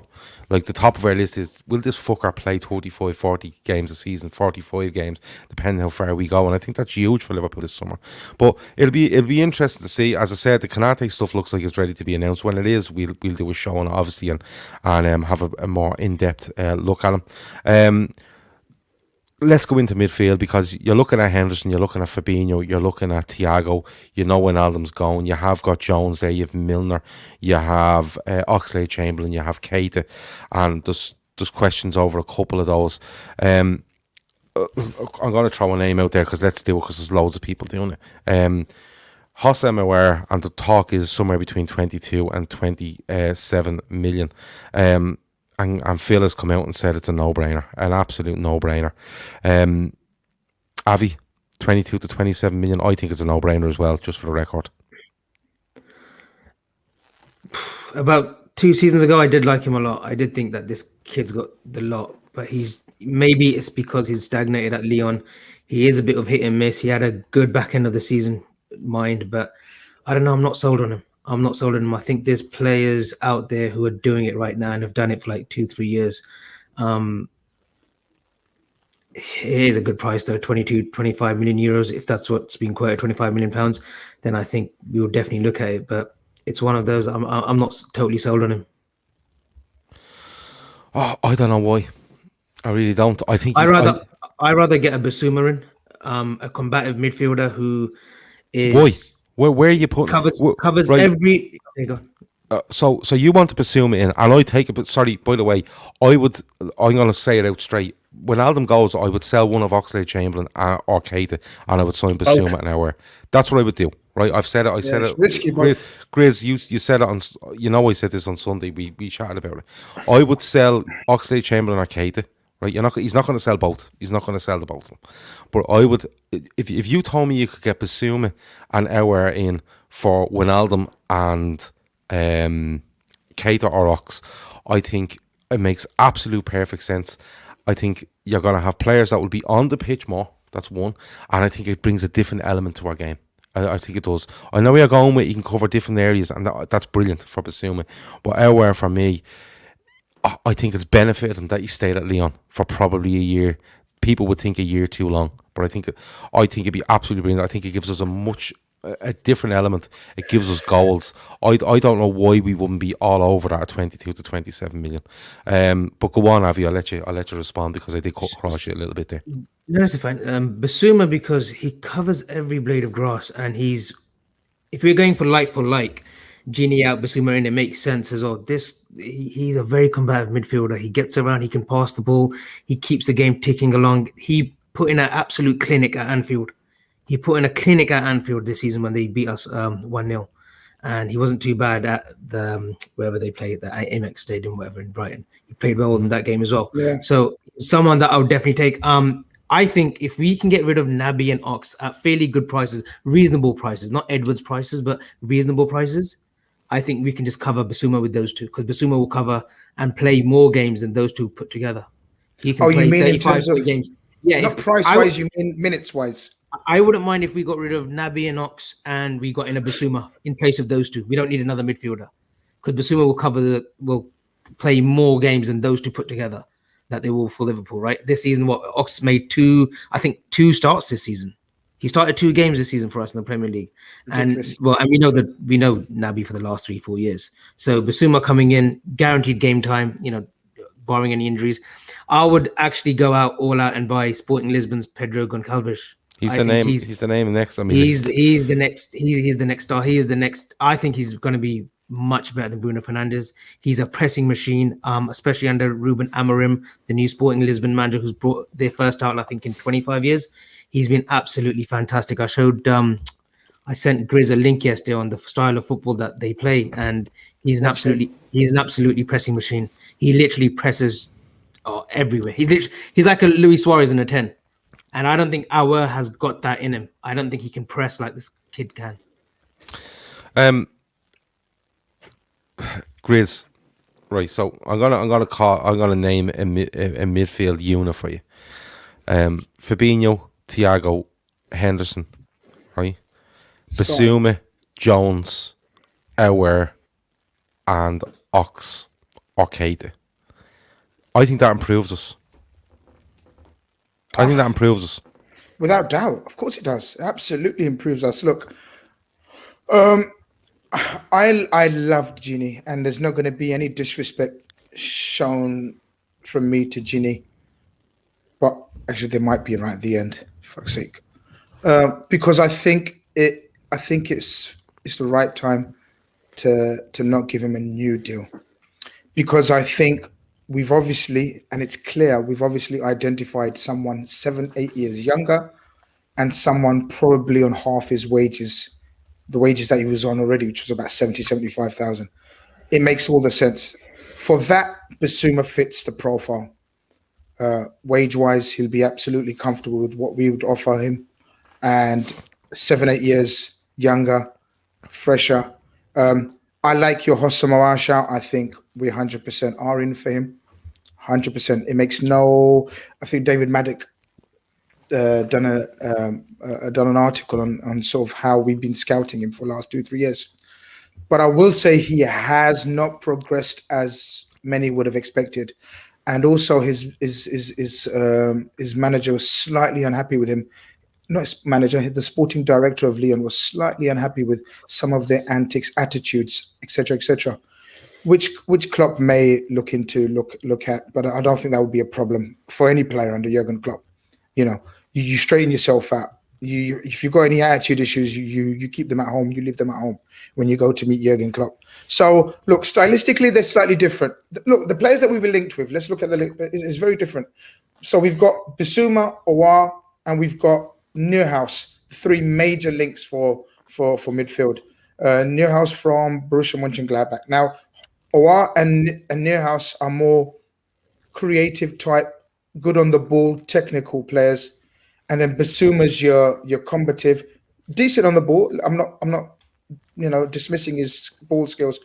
Like, the top of our list is, will this fucker play 35, 40 games a season, 45 games, depending how far we go? And I think that's huge for Liverpool this summer. But it'll be interesting to see. As I said, the Konate stuff looks like it's ready to be announced. When it is, we'll do a show on it, obviously, and have a more in-depth look at him. Let's go into midfield, because you're looking at Henderson, you're looking at Fabinho, you're looking at Thiago, when Alden's going, you have got Jones there, you have Milner, you have Oxlade-Chamberlain, you have Keita, and there's questions over a couple of those. I'm going to throw a name out there, because let's do it, because there's loads of people doing it. Hossein Mawar, and the talk is somewhere between 22 and 27 million. And Phil has come out and said it's a no-brainer, an absolute no-brainer. Avi, 22 to 27 million, I think it's a no-brainer as well, just for the record. About 2 seasons ago, I did like him a lot. I did think that this kid's got the lot, but maybe it's because he's stagnated at Lyon. He is a bit of hit and miss. He had a good back end of the season, but I don't know. I'm not sold on him. I think there's players out there who are doing it right now and have done it for like 2-3 years. It is a good price though, 25 million euros. If that's what's being quoted, 25 million pounds, then I think we will definitely look at it. But it's one of those, I'm not totally sold on him. Oh, I don't know why. I really don't. I think I'd rather get a Basuma in, a combative midfielder who is... Why? Where are you putting covers right. every? There you go. So you want to pursue it in, and I take it. But sorry, by the way, I'm going to say it out straight. When Alden goes, I would sell one of Oxlade-Chamberlain or Keita, and I would sign Basuma and Hour. That's what I would do. Right? I've said it. I said it. Risky, Grizz, you said it on. I said this on Sunday. We chatted about it. I would sell Oxlade-Chamberlain or Keita. Right, he's not going to sell both. He's not going to sell the both of them. But I would, if you told me you could get Basuma and Hour in for Wijnaldum and Keita or Ox, I think it makes absolute perfect sense. I think you're going to have players that will be on the pitch more. That's one, and I think it brings a different element to our game. I think it does. I know where you're going with. You can cover different areas, and that's brilliant for Basuma. But Hour for me, I think it's benefited him that he stayed at Lyon for probably a year. People would think a year too long, but I think it'd be absolutely brilliant. I think it gives us a much a different element. It gives us goals. I don't know why we wouldn't be all over that at 22 to 27 million. But go on, Avi. I'll let you respond because I did cut across you a little bit there. No, that's fine. Basuma, because he covers every blade of grass, and if we're going for like, Gini out, Basuma in, it makes sense as well. He's a very combative midfielder. He gets around, he can pass the ball, he keeps the game ticking along. He put in an absolute clinic at Anfield. He put in a clinic at Anfield this season when they beat us 1-0. And he wasn't too bad at the wherever they played, the Amex Stadium, whatever, in Brighton. He played well in that game as well. Yeah. So someone that I would definitely take. I think if we can get rid of Naby and Ox at fairly good prices, reasonable prices, not Edwards prices, but reasonable prices, I think we can just cover Basuma with those two, because Basuma will cover and play more games than those two put together. He can play you mean in 35 terms of games. Yeah, not price-wise, you mean minutes-wise? I wouldn't mind if we got rid of Naby and Ox and we got in a Basuma in place of those two. We don't need another midfielder, because Basuma will play more games than those two put together that they will for Liverpool, right? This season, Ox made two starts this season. He started 2 games this season for us in the Premier League. Ridiculous. And we know Naby for the last 3-4 years. So Basuma coming in, guaranteed game time, barring any injuries. I would actually go all out and buy Sporting Lisbon's Pedro Goncalves. He's the name next. I mean, he's the next star. He is the next. I think he's going to be much better than Bruno Fernandes. He's a pressing machine, especially under Ruben Amorim, the new Sporting Lisbon manager, who's brought their first title, I think, in 25 years. He's been absolutely fantastic. I sent Grizz a link yesterday on the style of football that they play, and he's an absolutely pressing machine. He literally presses everywhere. He's like a Luis Suarez in a 10. And I don't think Aouar has got that in him. I don't think he can press like this kid can. Grizz, right? So I'm gonna name a midfield unit for you. Fabinho, Thiago, Henderson, right? Basuma, Jones, Aouar, and Ox or Keita. I think that improves us. Without doubt. Of course it does. It absolutely improves us. Look, I loved Gini, and there's not going to be any disrespect shown from me to Gini. But actually, there might be right at the end. Fuck's sake. Because I think it's the right time to not give him a new deal. Because I think we've obviously identified someone 7-8 years younger, and someone probably on half his wages, the wages that he was on already, which was about 75,000. It makes all the sense. For that, Basuma fits the profile. Wage-wise, he'll be absolutely comfortable with what we would offer him. And 7-8 years younger, fresher. I like your Hossam Aouar shout. I think we 100% are in for him. 100%. It makes I think David Maddock done an article on sort of how we've been scouting him for the last 2-3 years. But I will say he has not progressed as many would have expected. And also his manager was slightly unhappy with him. Not his manager, the sporting director of Lyon was slightly unhappy with some of their antics, attitudes, etc., which Klopp may look at, but I don't think that would be a problem for any player under Jurgen Klopp. You straighten yourself out. If you've got any attitude issues, you keep them at home. You leave them at home when you go to meet Jurgen Klopp. So look, stylistically, they're slightly different. Look, the players that we were linked with. Let's look at it's very different. So we've got Basuma, Aouar, and we've got Neuhaus. 3 major links for midfield. Neuhaus from Borussia Mönchengladbach. Now, Aouar and Neuhaus are more creative type, good on the ball, technical players. And then Basuma's your combative, decent on the ball. I'm not dismissing his ball skills.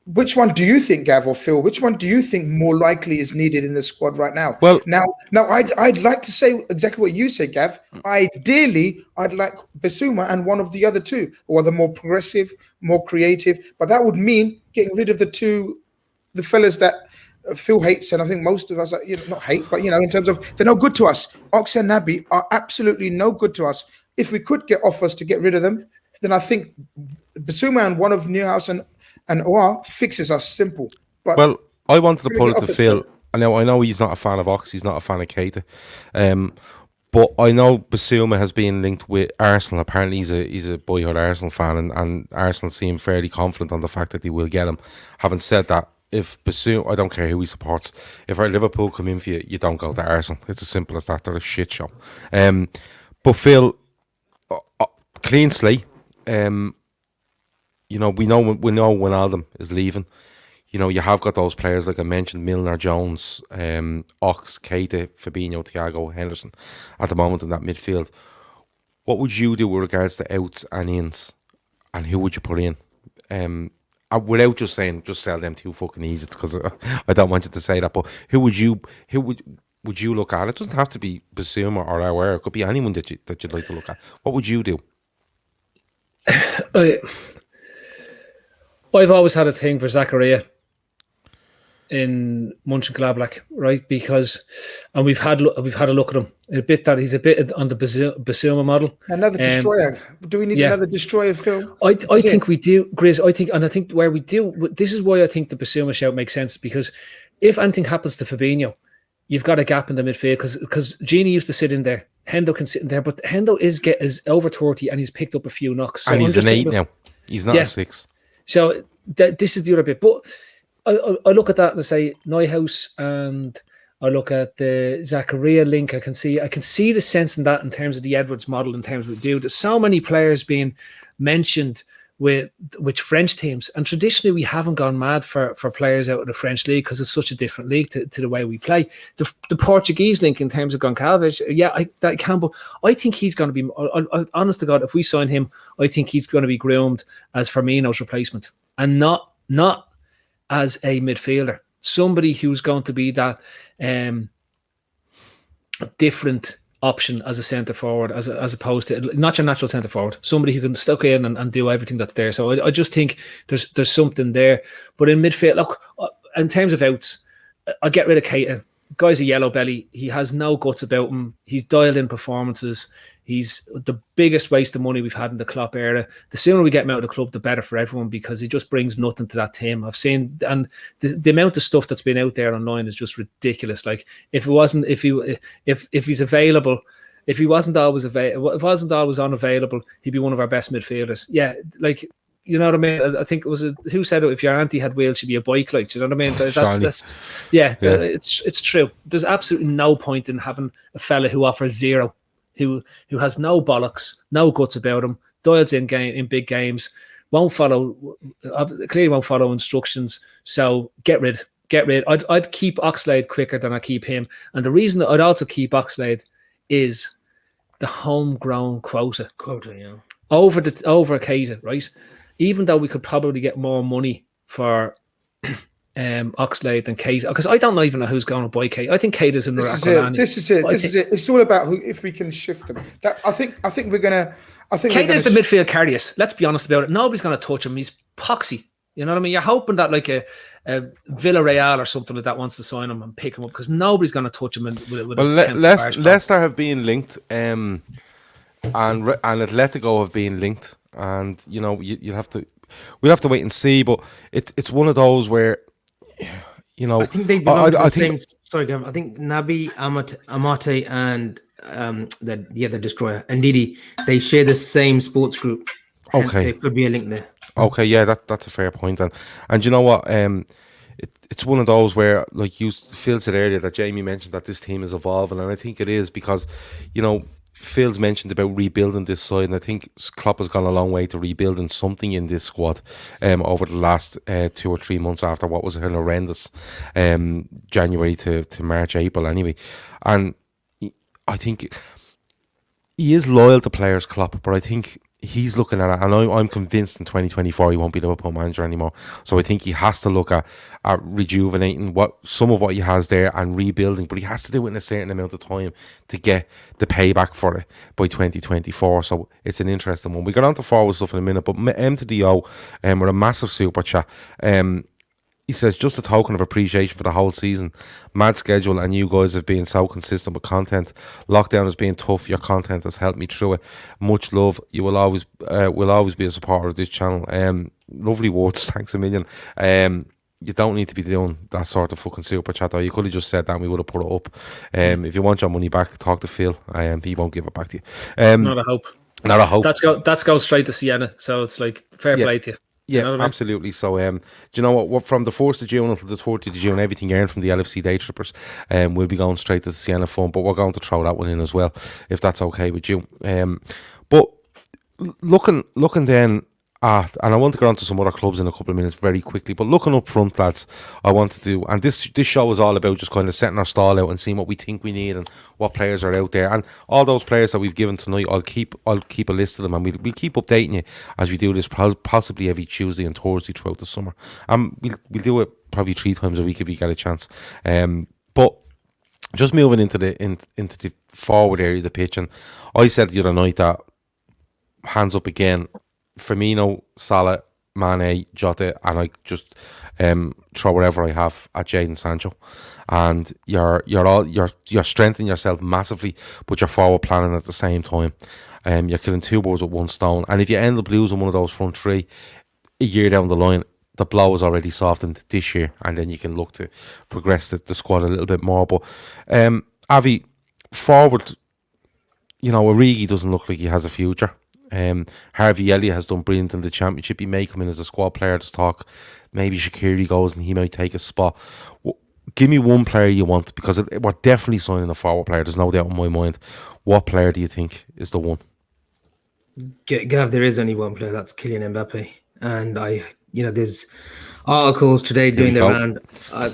Which one do you think, Gav or Phil? Which one do you think more likely is needed in the squad right now? Well, now I'd like to say exactly what you said, Gav. Ideally, I'd like Basuma and one of the other two, or the more progressive, more creative. But that would mean getting rid of the fellas that Phil hates, and I think most of us, not hate, but in terms of they're no good to us. Ox and Naby are absolutely no good to us. If we could get offers to get rid of them, then I think Basuma and one of Newhouse and OR fixes us simple. But Well, I wanted to Really pull get it to off it, Phil. I know he's not a fan of Ox. He's not a fan of Keita. But I know Basuma has been linked with Arsenal. Apparently, he's a boyhood Arsenal fan, and Arsenal seem fairly confident on the fact that they will get him. Having said that, if Basuma, I don't care who he supports. If our Liverpool come in for you, you don't go to Arsenal. It's as simple as that. They're a shit show. But Phil, clean slate. We know when Alden is leaving. You have got those players like I mentioned, Milner, Jones, Ox, Keita, Fabinho, Thiago, Henderson at the moment in that midfield. What would you do with regards to outs and ins, and who would you put in? Without just saying just sell them two fucking Egypts, because I don't want you to say that. But who would you look at? It doesn't have to be Basuma or Aouar. It could be anyone that you'd like to look at. What would you do? I've always had a thing for Zakaria in Mönchengladbach, right? And we've had a look at him a bit. That he's a bit on the Basuma model. Another destroyer. Do we need another destroyer, Phil? I think we do, Grizz. I think where we do. This is why I think the Basuma shout makes sense, because if anything happens to Fabinho, you've got a gap in the midfield, because Gini used to sit in there. Hendo can sit in there, but Hendo is over 30 and he's picked up a few knocks. So and he's an 8 now. He's not a 6. So this is the other bit. But I look at that and I say Neuhaus, and I look at the Zakaria link. I can see the sense in that in terms of the Edwards model, in terms of what we do. There's so many players being mentioned with French teams, and traditionally we haven't gone mad for players out of the French league because it's such a different league to the way we play. The Portuguese link in terms of Goncalves, that can, but I think he's going to be, honest to God, if we sign him, I think he's going to be groomed as Firmino's replacement, and not as a midfielder, somebody who's going to be that different option as a centre forward, as opposed to not your natural centre forward, somebody who can stuck in and do everything that's there. So I just think there's something there. But in midfield, look, in terms of outs, I get rid of Keita. Guy's a yellow belly. He has no guts about him. He's dialed in performances. He's the biggest waste of money we've had in the Klopp era. The sooner we get him out of the club, the better for everyone, because he just brings nothing to that team. I've seen, and the amount of stuff that's been out there online is just ridiculous. Like if he's available, if he wasn't always unavailable, he'd be one of our best midfielders. Yeah, like, you know what I mean? I think it was who said it? If your auntie had wheels, she'd be a bike. Like, do you know what I mean? It's true. There's absolutely no point in having a fella who offers zero, who has no bollocks, no guts about him, dials in big games, clearly won't follow instructions. So get rid. I'd keep Oxlade quicker than I keep him. And the reason that I'd also keep Oxlade is the homegrown quota, yeah, over Keita, right? Even though we could probably get more money for Oxlade than Keita, because I don't even know who's going to buy Keita. I think Keita's in the This is it. It's all about if we can shift them. I think we're gonna. Keita's the midfield Karius. Let's be honest about it. Nobody's going to touch him. He's poxy. You know what I mean? You're hoping that like a Villarreal or something like that wants to sign him and pick him up, because nobody's going to touch him. Leicester have been linked, and Atletico have been linked, and we'll have to wait and see. But it's one of those where I think they belong to the same. Sorry, Gav. I think Naby Amate and the destroyer and Didi, they share the same sports group. Hence there could be a link there. Okay, yeah, that's a fair point. And you know what? It's one of those where, like Phil said earlier, that Jamie mentioned that this team is evolving, and I think it is, because Phil's mentioned about rebuilding this side, and I think Klopp has gone a long way to rebuilding something in this squad over the last 2 or 3 months after what was an horrendous January to March, April anyway. And I think he is loyal to players, Klopp, but I think he's looking at it, and I'm convinced in 2024 he won't be Liverpool manager anymore. So I think he has to look at rejuvenating some of what he has there and rebuilding, but he has to do it in a certain amount of time to get the payback for it by 2024. So it's an interesting one. We got on to forward stuff in a minute, but M to the O, with a massive super chat. He says, just a token of appreciation for the whole season. Mad schedule, and you guys have been so consistent with content. Lockdown has been tough. Your content has helped me through it. Much love. You will always be a supporter of this channel. Lovely words. Thanks a million. You don't need to be doing that sort of fucking super chat. Or you could have just said that and we would have put it up. If you want your money back, talk to Phil. He won't give it back to you. Not a hope. Not a hope. That's go straight to Sienna. So it's like fair play to you. Yeah, you know what I mean? Absolutely. So, do you know what? From the 1st of June until the 30th of June, everything earned from the LFC Daytrippers will be going straight to the Sienna Fund, but we're going to throw that one in as well, if that's okay with you. But looking then at, and I want to go on to some other clubs in a couple of minutes very quickly, but looking up front, lads, I want to do, and this show is all about just kind of setting our stall out and seeing what we think we need and what players are out there, and all those players that we've given tonight, I'll keep a list of them, and we'll keep updating you as we do this, possibly every Tuesday and Thursday throughout the summer, and we'll do it probably 3 times a week if we get a chance. But just moving into the forward area of the pitch, and I said the other night that hands up again, Firmino, Salah, Mane, Jota, and I just throw whatever I have at Jadon Sancho, and you're strengthening yourself massively, but you're forward planning at the same time. You're killing 2 birds with 1 stone, and if you end up losing one of those front 3 a year down the line, the blow is already softened this year, and then you can look to progress the squad a little bit more. But Avi, forward, Origi doesn't look like he has a future. Harvey Elliott has done brilliant in the Championship. He may come in as a squad player to talk. Maybe Shaqiri goes and he might take a spot. Give me one player you want, because we're definitely signing a forward player. There's no doubt in my mind. What player do you think is the one? Gav, there is only one player. That's Kylian Mbappe, and there's articles today doing the round.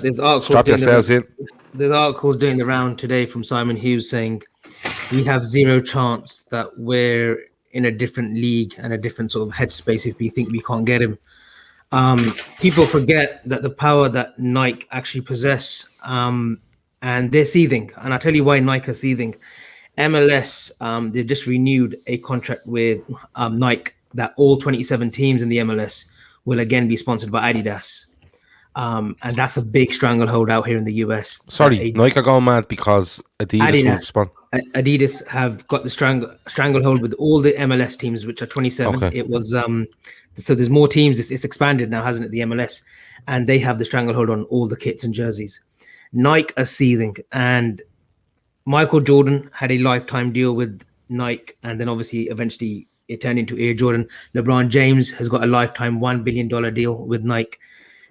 There's articles. Strap yourselves in. There's articles doing the round today from Simon Hughes saying we have 0 chance that we're in a different league and a different sort of headspace if we think we can't get him. People forget that the power that Nike actually possess, and they're seething. And I'll tell you why Nike are seething. MLS, they've just renewed a contract with Nike that all 27 teams in the MLS will again be sponsored by Adidas. And that's a big stranglehold out here in the US. Sorry, Nike are going mad because Adidas have got the stranglehold with all the MLS teams, which are 27. Okay. It was so there's more teams. It's expanded now, hasn't it? The MLS, and they have the stranglehold on all the kits and jerseys. Nike are seething, and Michael Jordan had a lifetime deal with Nike, and then obviously eventually it turned into Air Jordan. LeBron James has got a lifetime $1 billion deal with Nike.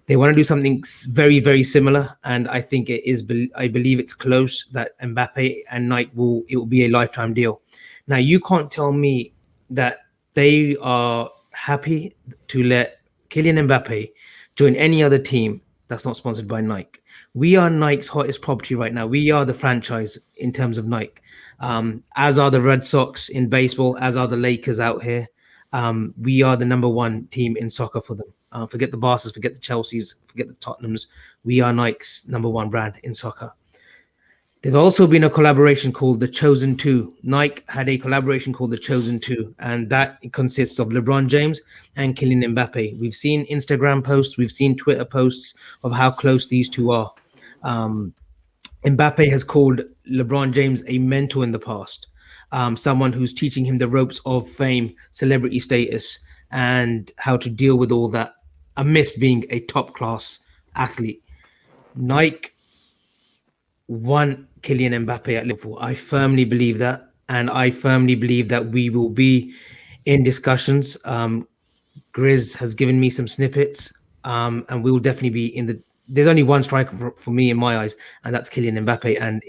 They want to do something very, very similar, and I think it is. I believe it's close that Mbappe and Nike it will be a lifetime deal. Now, you can't tell me that they are happy to let Kylian Mbappe join any other team that's not sponsored by Nike. We are Nike's hottest property right now. We are the franchise in terms of Nike, as are the Red Sox in baseball, as are the Lakers out here. We are the number 1 team in soccer for them. Forget the Barca's, forget the Chelsea's, forget the Tottenham's. We are Nike's number 1 brand in soccer. There's also been a collaboration called The Chosen 2. Nike had a collaboration called The Chosen 2, and that consists of LeBron James and Kylian Mbappe. We've seen Instagram posts, we've seen Twitter posts of how close these two are. Mbappe has called LeBron James a mentor in the past, someone who's teaching him the ropes of fame, celebrity status, and how to deal with all that amidst being a top-class athlete. Nike want Kylian Mbappe at Liverpool. I firmly believe that, and I firmly believe that we will be in discussions. Grizz has given me some snippets, and we will definitely be there's only one striker for me in my eyes, and that's Kylian Mbappe, and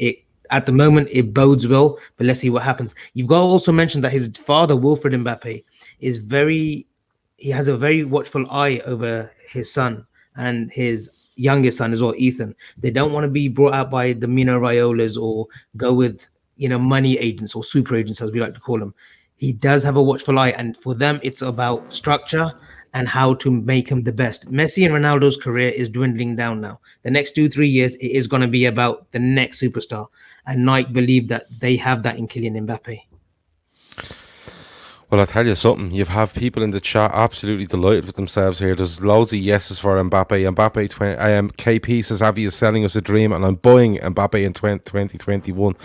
at the moment it bodes well, but let's see what happens. You've got to also mention that his father, Wilfred Mbappe, he has a very watchful eye over his son and his youngest son as well, Ethan. They don't want to be brought out by the Mino Raiolas or go with money agents or super agents, as we like to call them. He does have a watchful eye, and for them it's about structure and how to make him the best. Messi and Ronaldo's career is dwindling down now. The next 2-3 years it is going to be about the next superstar, and Nike believe that they have that in Kylian Mbappe. Well, I'll tell you something. You have people in the chat absolutely delighted with themselves here. There's loads of yeses for Mbappe. KP says, Avy is selling us a dream, and I'm buying Mbappe in 2021.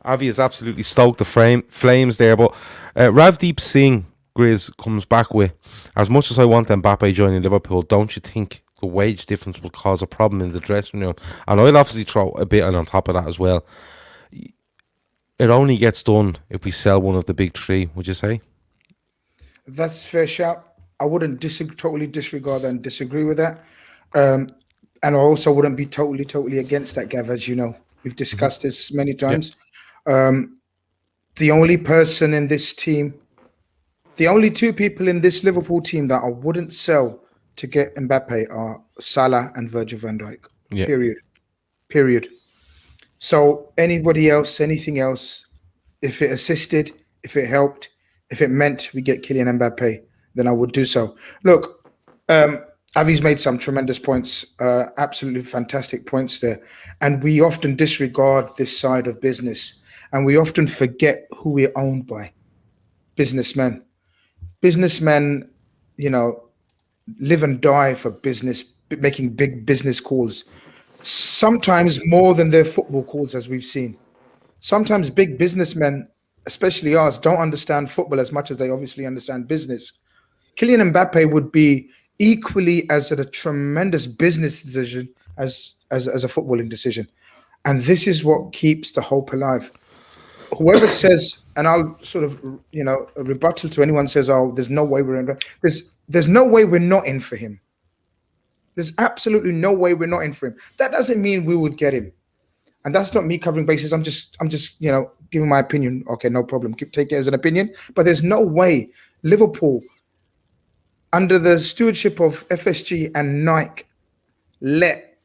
Avy is absolutely stoked the flames there. But Ravdeep Singh, Grizz, comes back with, as much as I want Mbappe joining Liverpool, don't you think the wage difference will cause a problem in the dressing room? And I'll obviously throw a bit on top of that as well. It only gets done if we sell one of the big three, would you say? That's a fair shout. I wouldn't totally disregard and disagree with that. And I also wouldn't be totally against that, Gav, as you know. We've discussed this many times. Yep. The only person in this team, the only two people in this Liverpool team that I wouldn't sell to get Mbappe are Salah and Virgil van Dijk. Yep. Period. So anybody else, anything else, if it assisted, if it helped, if it meant we get Kylian Mbappe, then I would do so. Look, Avi's made some tremendous points, absolutely fantastic points there. And we often disregard this side of business, and we often forget who we're owned by. Businessmen. Businessmen, you know, live and die for business, making big business calls. Sometimes more than their football calls, as we've seen. Sometimes big businessmen, especially ours, don't understand football as much as they obviously understand business. Kylian Mbappe would be equally as a tremendous business decision as a footballing decision. And this is what keeps the hope alive. Whoever says, and I'll sort of, you know, a rebuttal to anyone says, oh, there's no way we're in. There's no way we're not in for him. There's absolutely no way we're not in for him. That doesn't mean we would get him. And that's not me covering bases. I'm just, you know, giving my opinion. Okay, no problem. Take it as an opinion. But there's no way Liverpool, under the stewardship of FSG and Nike, let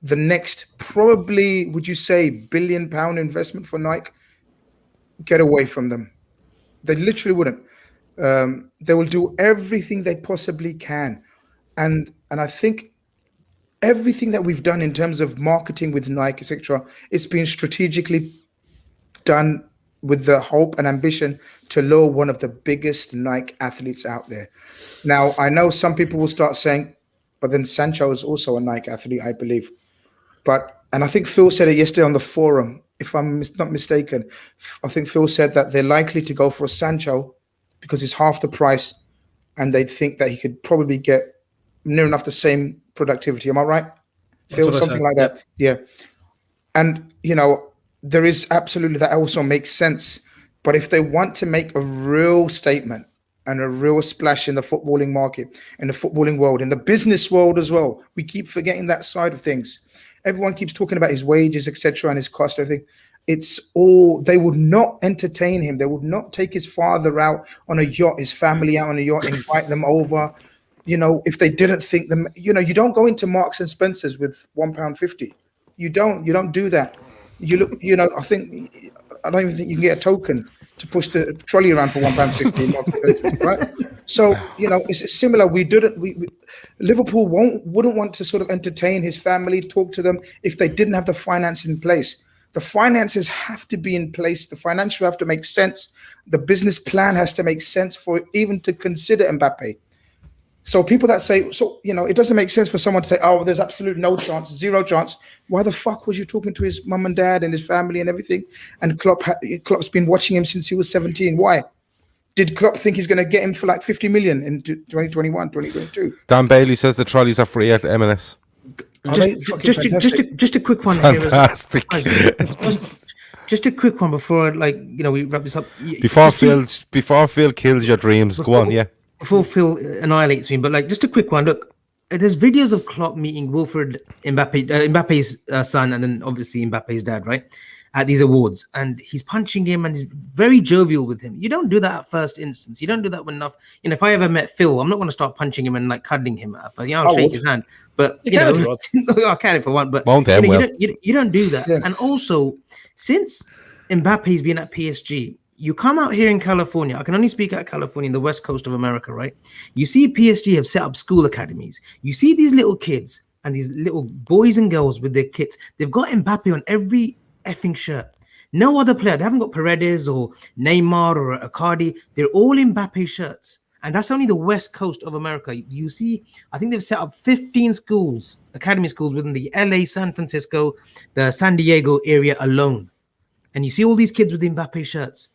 the next, probably, would you say, £1 billion investment for Nike get away from them. They literally wouldn't. They will do everything they possibly can. And I think everything that we've done in terms of marketing with Nike, etc., it's been strategically done with the hope and ambition to lure one of the biggest Nike athletes out there. Now, I know some people will start saying, but then Sancho is also a Nike athlete, I believe. And I think Phil said it yesterday on the forum, if I'm not mistaken. I think Phil said that they're likely to go for a Sancho because it's half the price, and they think that he could probably get near enough the same productivity. Am I right? Phil, something like that. Yeah. And, you know, there is absolutely, that also makes sense. But if they want to make a real statement and a real splash in the footballing market, in the footballing world, in the business world as well, we keep forgetting that side of things. Everyone keeps talking about his wages, etc., and his cost, everything. It's all, they would not entertain him. They would not take his father out on a yacht, his family out on a yacht, invite them over. You know, if they didn't think them, you know, you don't go into Marks and Spencer's with £1.50. You don't do that. You look, you know, I don't even think you can get a token to push the trolley around for £1.50, right? So, you know, it's similar. Liverpool wouldn't want to sort of entertain his family, talk to them if they didn't have the finance in place. The finances have to be in place. The financial have to make sense. The business plan has to make sense for even to consider Mbappe. So people that say, so, you know, it doesn't make sense for someone to say, oh, there's absolute no chance, zero chance. Why the fuck was you talking to his mum and dad and his family and everything? And Klopp's been watching him since he was 17. Why? Did Klopp think he's going to get him for like 50 million in 2021, 2022? Dan Bailey says the trolleys are free at M&S. Just a quick one. Fantastic. Just a quick one before, like, you know, we wrap this up. Before Phil kills your dreams, go on, yeah. Before Phil annihilates me, but like, just a quick one. Look, there's videos of Klopp meeting Wilfred Mbappe's son, and then obviously Mbappe's dad, right, at these awards, and he's punching him and he's very jovial with him. You don't do that at first instance. You don't do that when enough. You know, if I ever met Phil, I'm not going to start punching him and like cuddling him. You know, I'll shake his hand, but you know, I can if I want. But you don't do that. Yeah. And also, since Mbappe's been at PSG, you come out here in California. I can only speak out California, in the west coast of America, right? You see PSG have set up school academies. You see these little kids and these little boys and girls with their kits. They've got Mbappe on every effing shirt. No other player. They haven't got Paredes or Neymar or Icardi. They're all in Mbappe shirts. And that's only the west coast of America. You see, I think they've set up 15 schools, academy schools within the LA, San Francisco, the San Diego area alone. And you see all these kids with the Mbappe shirts.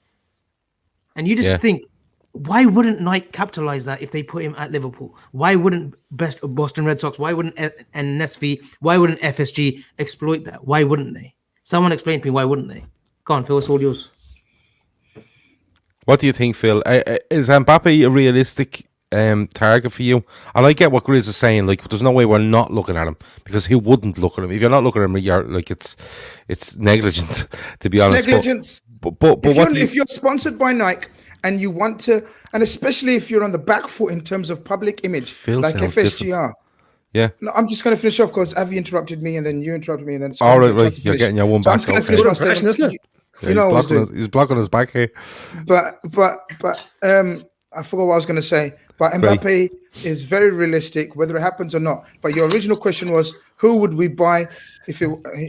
And you just think, why wouldn't Nike capitalize that if they put him at Liverpool? Why wouldn't Boston Red Sox? Why wouldn't NSV? Why wouldn't FSG exploit that? Why wouldn't they? Someone explain to me why wouldn't they? Go on, Phil, it's all yours. What do you think, Phil? Is Mbappe a realistic target for you? And I get what Grizz is saying. Like, there's no way we're not looking at him, because who wouldn't look at him? If you're not looking at him, you're like, it's negligence, to be honest. Negligence. But if you're sponsored by Nike and you want to, and especially if you're on the back foot in terms of public image, Phil like FSG different. are. Yeah. No, I'm just going to finish off because Avi interrupted me and then you interrupted me and then. All right. You're getting your one back. I'm just going to finish my statement. Isn't it? You know what he's blocking us back here. But I forgot what I was going to say. But Mbappe is very realistic, whether it happens or not. But your original question was, who would we buy?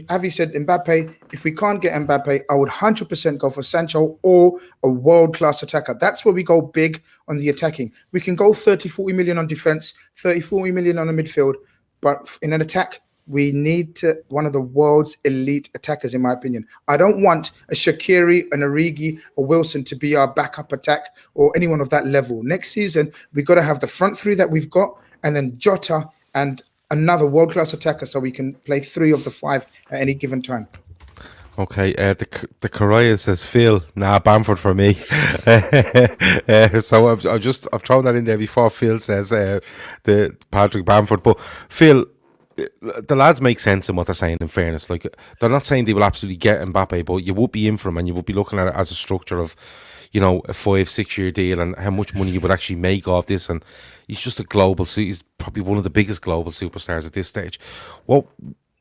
Avi said Mbappe. If we can't get Mbappe, I would 100% go for Sancho or a world-class attacker. That's where we go big on the attacking. We can go 30, 40 million on defense, 30, 40 million on the midfield. But in an attack, we need one of the world's elite attackers, in my opinion. I don't want a Shaqiri, an Origi, or Wilson to be our backup attack or anyone of that level. Next season, we've got to have the front three that we've got and then Jota and another world-class attacker so we can play 3 of the 5 at any given time. Okay, the Correa says Phil, Bamford for me. So I've thrown that in there before Phil says the Patrick Bamford. But Phil, the lads make sense in what they're saying, in fairness. Like, they're not saying they will absolutely get Mbappe, but you would be in for him and you would be looking at it as a structure of, a 5-6 year deal and how much money you would actually make off this. And he's just he's probably one of the biggest global superstars at this stage. What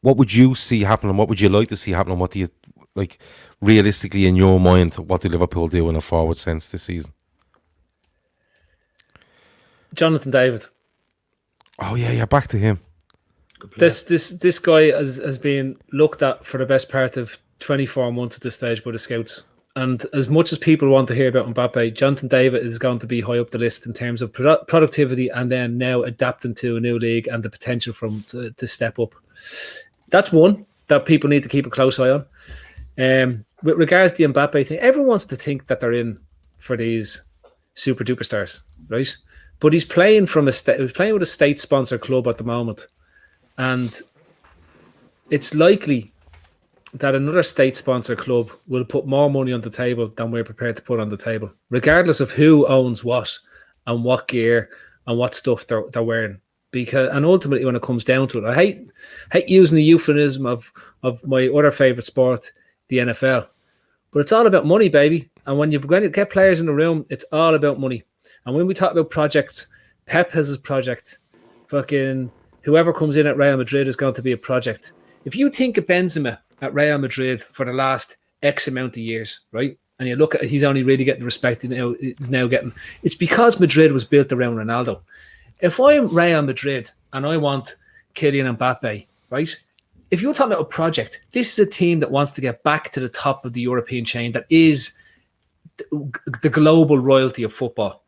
would you see happening? What would you like to see happening? What do you, like, realistically in your mind, what do Liverpool do in a forward sense this season? Jonathan David. Oh yeah, you're back to him. This guy has been looked at for the best part of 24 months at this stage by the scouts. And as much as people want to hear about Mbappe, Jonathan David is going to be high up the list in terms of productivity and then now adapting to a new league and the potential for him to step up. That's one that people need to keep a close eye on. With regards to the Mbappe thing, everyone wants to think that they're in for these super duper stars, right? But he's playing with a state-sponsored club at the moment. And it's likely that another state-sponsored club will put more money on the table than we're prepared to put on the table, regardless of who owns what and what gear and what stuff they're wearing. And ultimately, when it comes down to it, I hate using the euphemism of my other favourite sport, the NFL. But it's all about money, baby. And when you're going to get players in the room, it's all about money. And when we talk about projects, Pep has his project. Fucking whoever comes in at Real Madrid is going to be a project. If you think of Benzema at Real Madrid for the last X amount of years, right? And you look at he's only really getting the respect he's now getting. It's because Madrid was built around Ronaldo. If I'm Real Madrid and I want Kylian Mbappe, right? If you're talking about a project, this is a team that wants to get back to the top of the European chain that is the global royalty of football.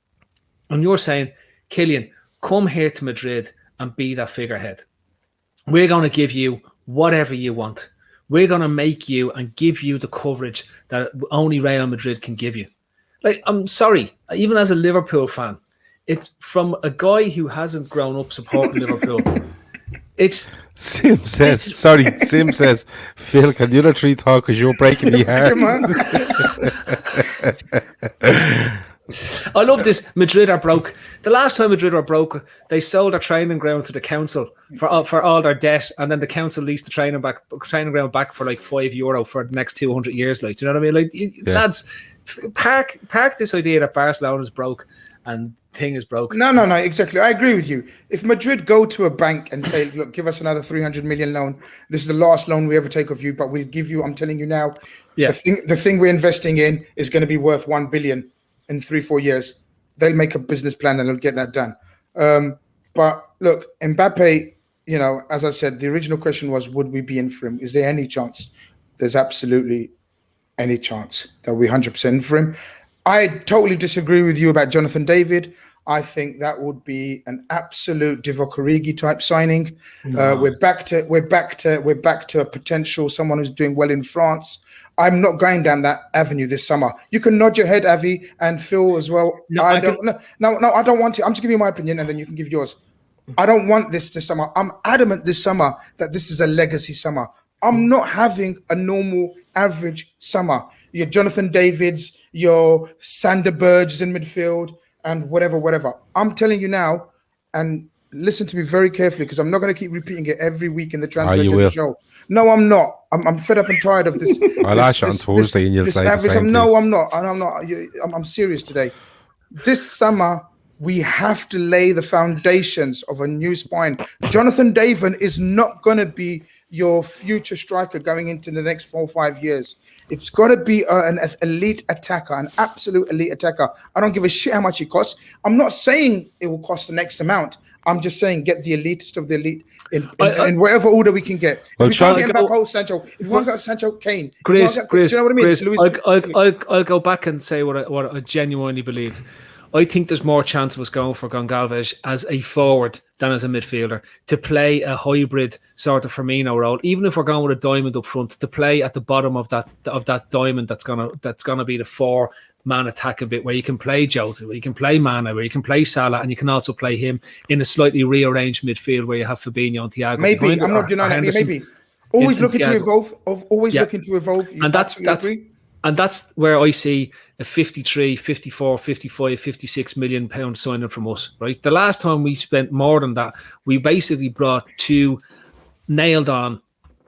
And you're saying, Kylian, come here to Madrid and be that figurehead. We're going to give you whatever you want. We're going to make you and give you the coverage that only Real Madrid can give you. Like, I'm sorry, even as a Liverpool fan, it's from a guy who hasn't grown up supporting Liverpool. Sim says, Phil, can the other three talk because you're breaking me heart? I love this. Madrid are broke. The last time Madrid were broke, they sold their training ground to the council for all their debt, and then the council leased the training ground back for like €5 for the next 200 years. Like, do you know what I mean? Like, lads, park this idea that Barcelona's broke and thing is broke. No, exactly. I agree with you. If Madrid go to a bank and say, look, give us another 300 million loan, this is the last loan we ever take of you, but we'll give you, I'm telling you now, the thing we're investing in is going to be worth 1 billion in 3-4 years. They'll make a business plan and they'll get that done. But look, Mbappe, as I said, the original question was, would we be in for him? Is there any chance? There's absolutely any chance. They'll be 100% for him. I totally disagree with you about Jonathan David. I think that would be an absolute Divock Origi type signing. We're back to a potential someone who's doing well in France. I'm not going down that avenue this summer. You can nod your head, Avi, and Phil as well. No, I don't want to. I'm just giving you my opinion, and then you can give yours. I don't want this summer. I'm adamant this summer that this is a legacy summer. I'm not having a normal average summer. Your Jonathan Davids, your Sander Burges in midfield, and whatever. I'm telling you now, and listen to me very carefully, because I'm not going to keep repeating it every week in the transfer show. No, I'm not. I'm fed up and tired of this. I'll ask you on Thursday, and you'll say the same thing. No, I'm not. And I'm not. I'm serious today. This summer, we have to lay the foundations of a new spine. Jonathan David is not going to be your future striker going into the next 4 or 5 years. It's got to be an elite attacker, an absolute elite attacker. I don't give a shit how much it costs. I'm not saying it will cost the next amount. I'm just saying get the elitist of the elite in whatever order we can get. Well, if we can't get Mbappe, Sancho, if we want to go Sancho, Kane. Grizz, do you know what I mean? I'll go back and say what I genuinely believe. I think there's more chance of us going for Gonçalves as a forward than as a midfielder, to play a hybrid sort of Firmino role. Even if we're going with a diamond up front, to play at the bottom of that diamond that's gonna be the 4-man attack a bit, where you can play Jota, where you can play Mane, where you can play Salah, and you can also play him in a slightly rearranged midfield where you have Fabinho and Thiago. Maybe I'm not denying that. Maybe always looking to evolve. Looking to evolve. And that's where I see a 53, 54, 55, 56 million pound signing from us, right? The last time we spent more than that, we basically brought 2 nailed on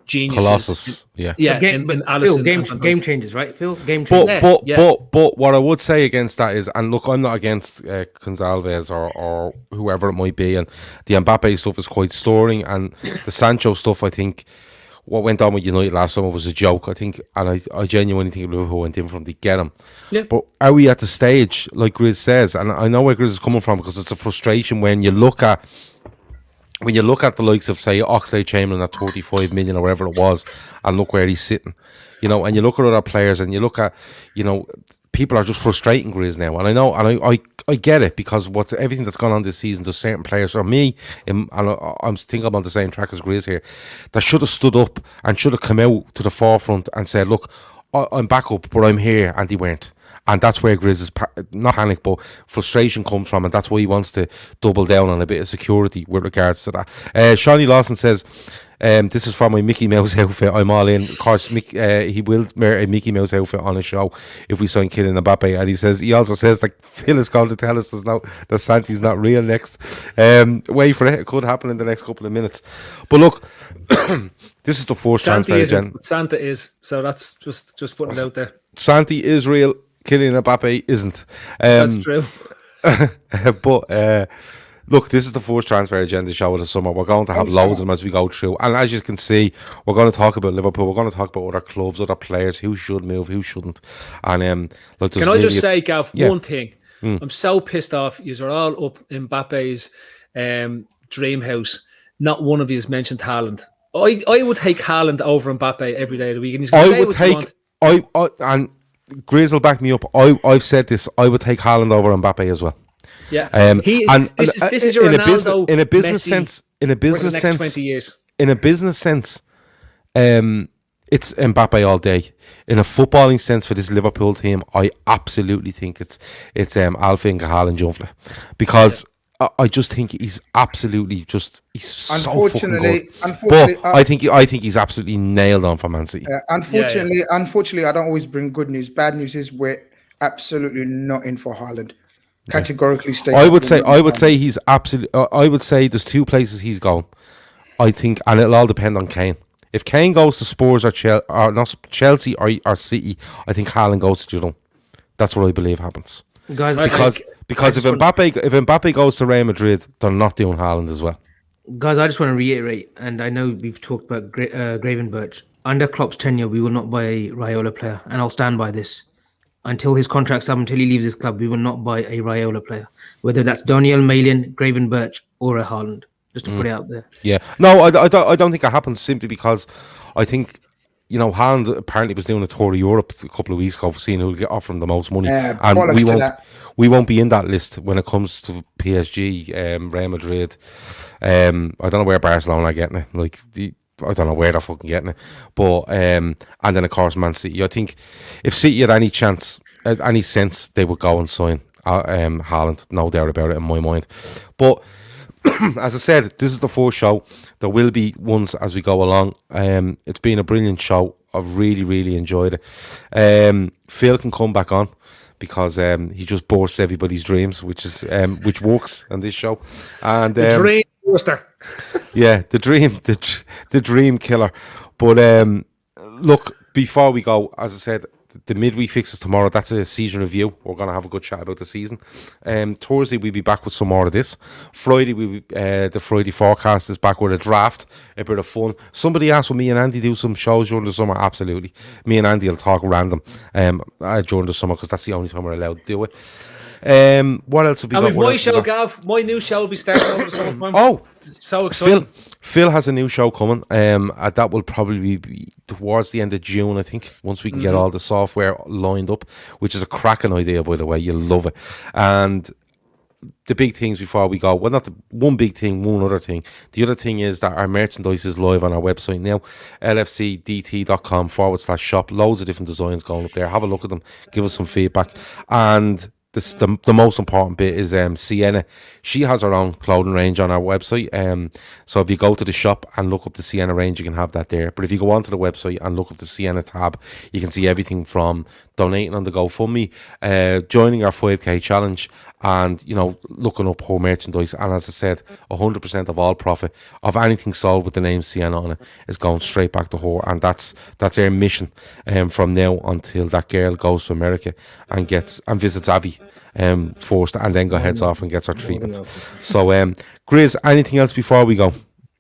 geniuses. Colossus, yeah. In Alisson, game changes, right? Phil, game changes. But what I would say against that is, and look, I'm not against Gonçalves or whoever it might be, and the Mbappe stuff is quite stirring, and the Sancho stuff, I think, what went on with United last summer was a joke, I think, and I genuinely think Liverpool went in for him to get him. Yeah. But are we at the stage, like Grizz says, and I know where Grizz is coming from, because it's a frustration when you look at the likes of, say, Oxlade-Chamberlain at 35 million or whatever it was, and look where he's sitting, and you look at other players, and you look at, people are just frustrating Grizz now, and I know, and I get it, because everything that's gone on this season, there's certain players, or me, and I'm thinking I'm on the same track as Grizz here, that should have stood up and should have come out to the forefront and said, look, I'm back up, but I'm here, and they weren't. And that's where Grizz is, not panic, but frustration comes from, and that's why he wants to double down on a bit of security with regards to that. Shawnee Lawson says, this is for my Mickey Mouse outfit. I'm all in. Of course, he will wear a Mickey Mouse outfit on a show if we sign Kylian Mbappe. And he also says that Phil is going to tell us that Santi's not real next. Wait for it. It could happen in the next couple of minutes. But look, this is the first transfer again. Santa is. So that's just putting it out there. Santi is real. Kylian Mbappe isn't. That's true. But look, this is the first transfer agenda show of the summer. We're going to have loads of them as we go through. And as you can see, we're going to talk about Liverpool. We're going to talk about other clubs, other players, who should move, who shouldn't. And can I just say, Gav, one thing? I'm so pissed off. You're all up in Mbappe's dream house. Not one of you has mentioned Haaland. I would take Haaland over Mbappe every day of the week. And he's going to say and Grizz will back me up. I've said this. I would take Haaland over Mbappe as well. Yeah, this is your Ronaldo, in a business Messi sense. In a business for the next sense, 20 years. In a business sense, it's Mbappe all day. In a footballing sense, for this Liverpool team, I absolutely think it's Alfie and Haaland Jumfle, because I just think he's absolutely he's so fucking good. But I think he's absolutely nailed on for Man City. Unfortunately, I don't always bring good news. Bad news is we're absolutely not in for Haaland. Categorically stated. I would say he's absolutely. I would say there's 2 places he's going. I think, and it'll all depend on Kane. If Kane goes to Spurs or Chelsea or City, I think Haaland goes to Jordan. That's what I believe happens. Guys, because if Mbappe goes to Real Madrid, they're not doing Haaland as well. Guys, I just want to reiterate, and I know we've talked about Gravenberch. Under Klopp's tenure, we will not buy a Raiola player, and I'll stand by this. Until his contract's up, until he leaves this club, we will not buy a Raiola player, whether that's Daniel Malian, Gravenberch, or a Haaland. Just to put it out there. Yeah, no, I don't think it happens simply because I think you know, Haaland apparently was doing a tour of Europe a couple of weeks ago, seeing who would get offered him the most money. And we won't be in that list when it comes to PSG, Real Madrid. I don't know where Barcelona are getting it. Like, I don't know where they're fucking getting it. But and then of course Man City. I think if City had any chance, any sense, they would go and sign Haaland. No doubt about it in my mind. But as I said, this is the first show. There will be ones as we go along. It's been a brilliant show. I've really, really enjoyed it. Phil can come back on because he just bursts everybody's dreams, which is which works on this show. And the dream burster. Yeah, the dream killer. But look, before we go, as I said, the midweek fixes tomorrow. That's a season review. We're going to have a good chat about the season. Thursday, we'll be back with some more of this. Friday, the Friday forecast is back with a draft, a bit of fun. Somebody asked, will me and Andy do some shows during the summer? Absolutely. Me and Andy will talk random during the summer because that's the only time we're allowed to do it. What else have we got? My show, Gav, my new show will be starting over the summer. Oh, so exciting! Phil has a new show coming. That will probably be towards the end of June, I think. Once we can get all the software lined up, which is a cracking idea, by the way. You'll love it. And the big things before we go. Well, not the one big thing. One other thing. The other thing is that our merchandise is live on our website now. lfcdt.com/shop. Loads of different designs going up there. Have a look at them. Give us some feedback. And the most important bit is Sienna. She has her own clothing range on our website. So if you go to the shop and look up the Sienna range, you can have that there. But if you go onto the website and look up the Sienna tab, you can see everything from donating on the GoFundMe, joining our 5k challenge, and looking up her merchandise. And as I said, 100% of all profit of anything sold with the name Sienna on it is going straight back to her. And that's our mission from now until that girl goes to America and visits Avy first, and then heads off and gets her treatment. So Grizz, anything else before we go?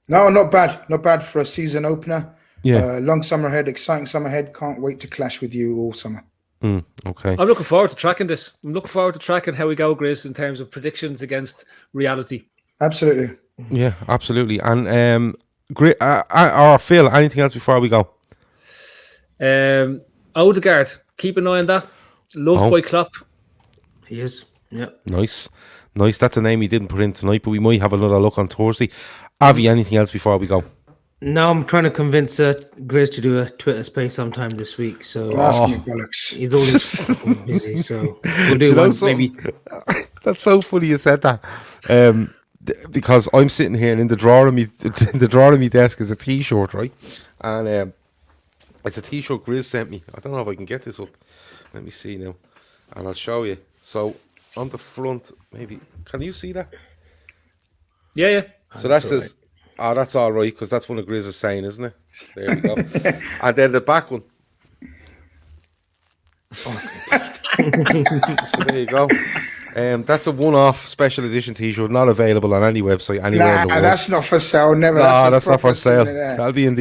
No, not bad for a season opener. Yeah, long summer ahead, exciting summer ahead. Can't wait to clash with you all summer. Okay, I'm looking forward to tracking this. I'm looking forward to tracking how we go, Grizz, in terms of predictions against reality. Absolutely. Yeah, absolutely. And Phil, anything else before we go? Odegaard, keep an eye on that. Loved by Klopp. He is. Yeah. Nice. That's a name he didn't put in tonight, but we might have another look on Thursday. Avi, anything else before we go? No, I'm trying to convince Grizz to do a Twitter space sometime this week. So he's always busy. So we'll do one maybe. That's so funny you said that. Because I'm sitting here and in the drawer of me desk is a T-shirt, right? And it's a T-shirt Grizz sent me. I don't know if I can get this up. Let me see now, and I'll show you. So on the front, maybe can you see that? Yeah. So that says, right. That's all right, because that's one of Grizz is saying, isn't it? There we go. And then the back one. Awesome. So there you go. That's a one-off special edition T-shirt, not available on any website anywhere in the world. That's not for sale. Never. That's not for sale. That'll be in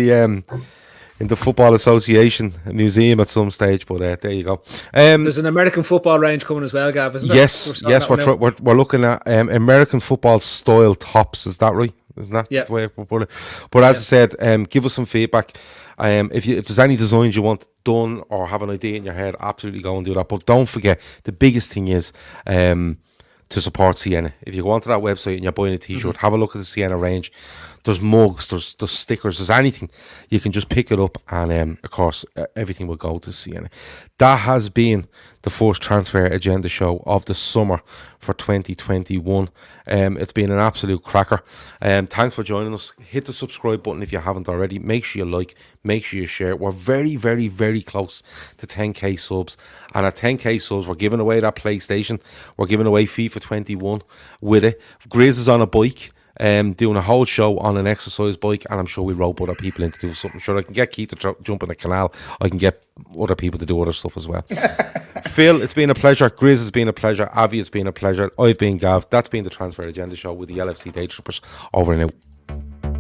the Football Association Museum at some stage. But there you go. There's an American football range coming as well, Gav, isn't there? Yes. We're looking at American football style tops. Is that right? Isn't that the way we put it? But as I said, give us some feedback. If there's any designs you want done or have an idea in your head, absolutely go and do that. But don't forget, the biggest thing is to support Sienna. If you go onto that website and you're buying a T-shirt, have a look at the Sienna range. There's mugs, there's stickers, there's anything. You can just pick it up, and of course, everything will go to Sienna. That has been the first Transfer Agenda show of the summer for 2021. It's been an absolute cracker. Thanks for joining us. Hit the subscribe button if you haven't already. Make sure you like, make sure you share. We're very, very, very close to 10k subs. And at 10k subs, we're giving away that PlayStation. We're giving away FIFA 21 with it. Grizz is on a bike. Doing a whole show on an exercise bike, and I'm sure we rope other people in to do something. Sure, I can get Keith to jump in the canal. I can get other people to do other stuff as well. Phil, it's been a pleasure. Grizz, has been a pleasure. Avy, it's been a pleasure. I've been Gav. That's been the Transfer Agenda show with the LFC Daytrippers. Over and out.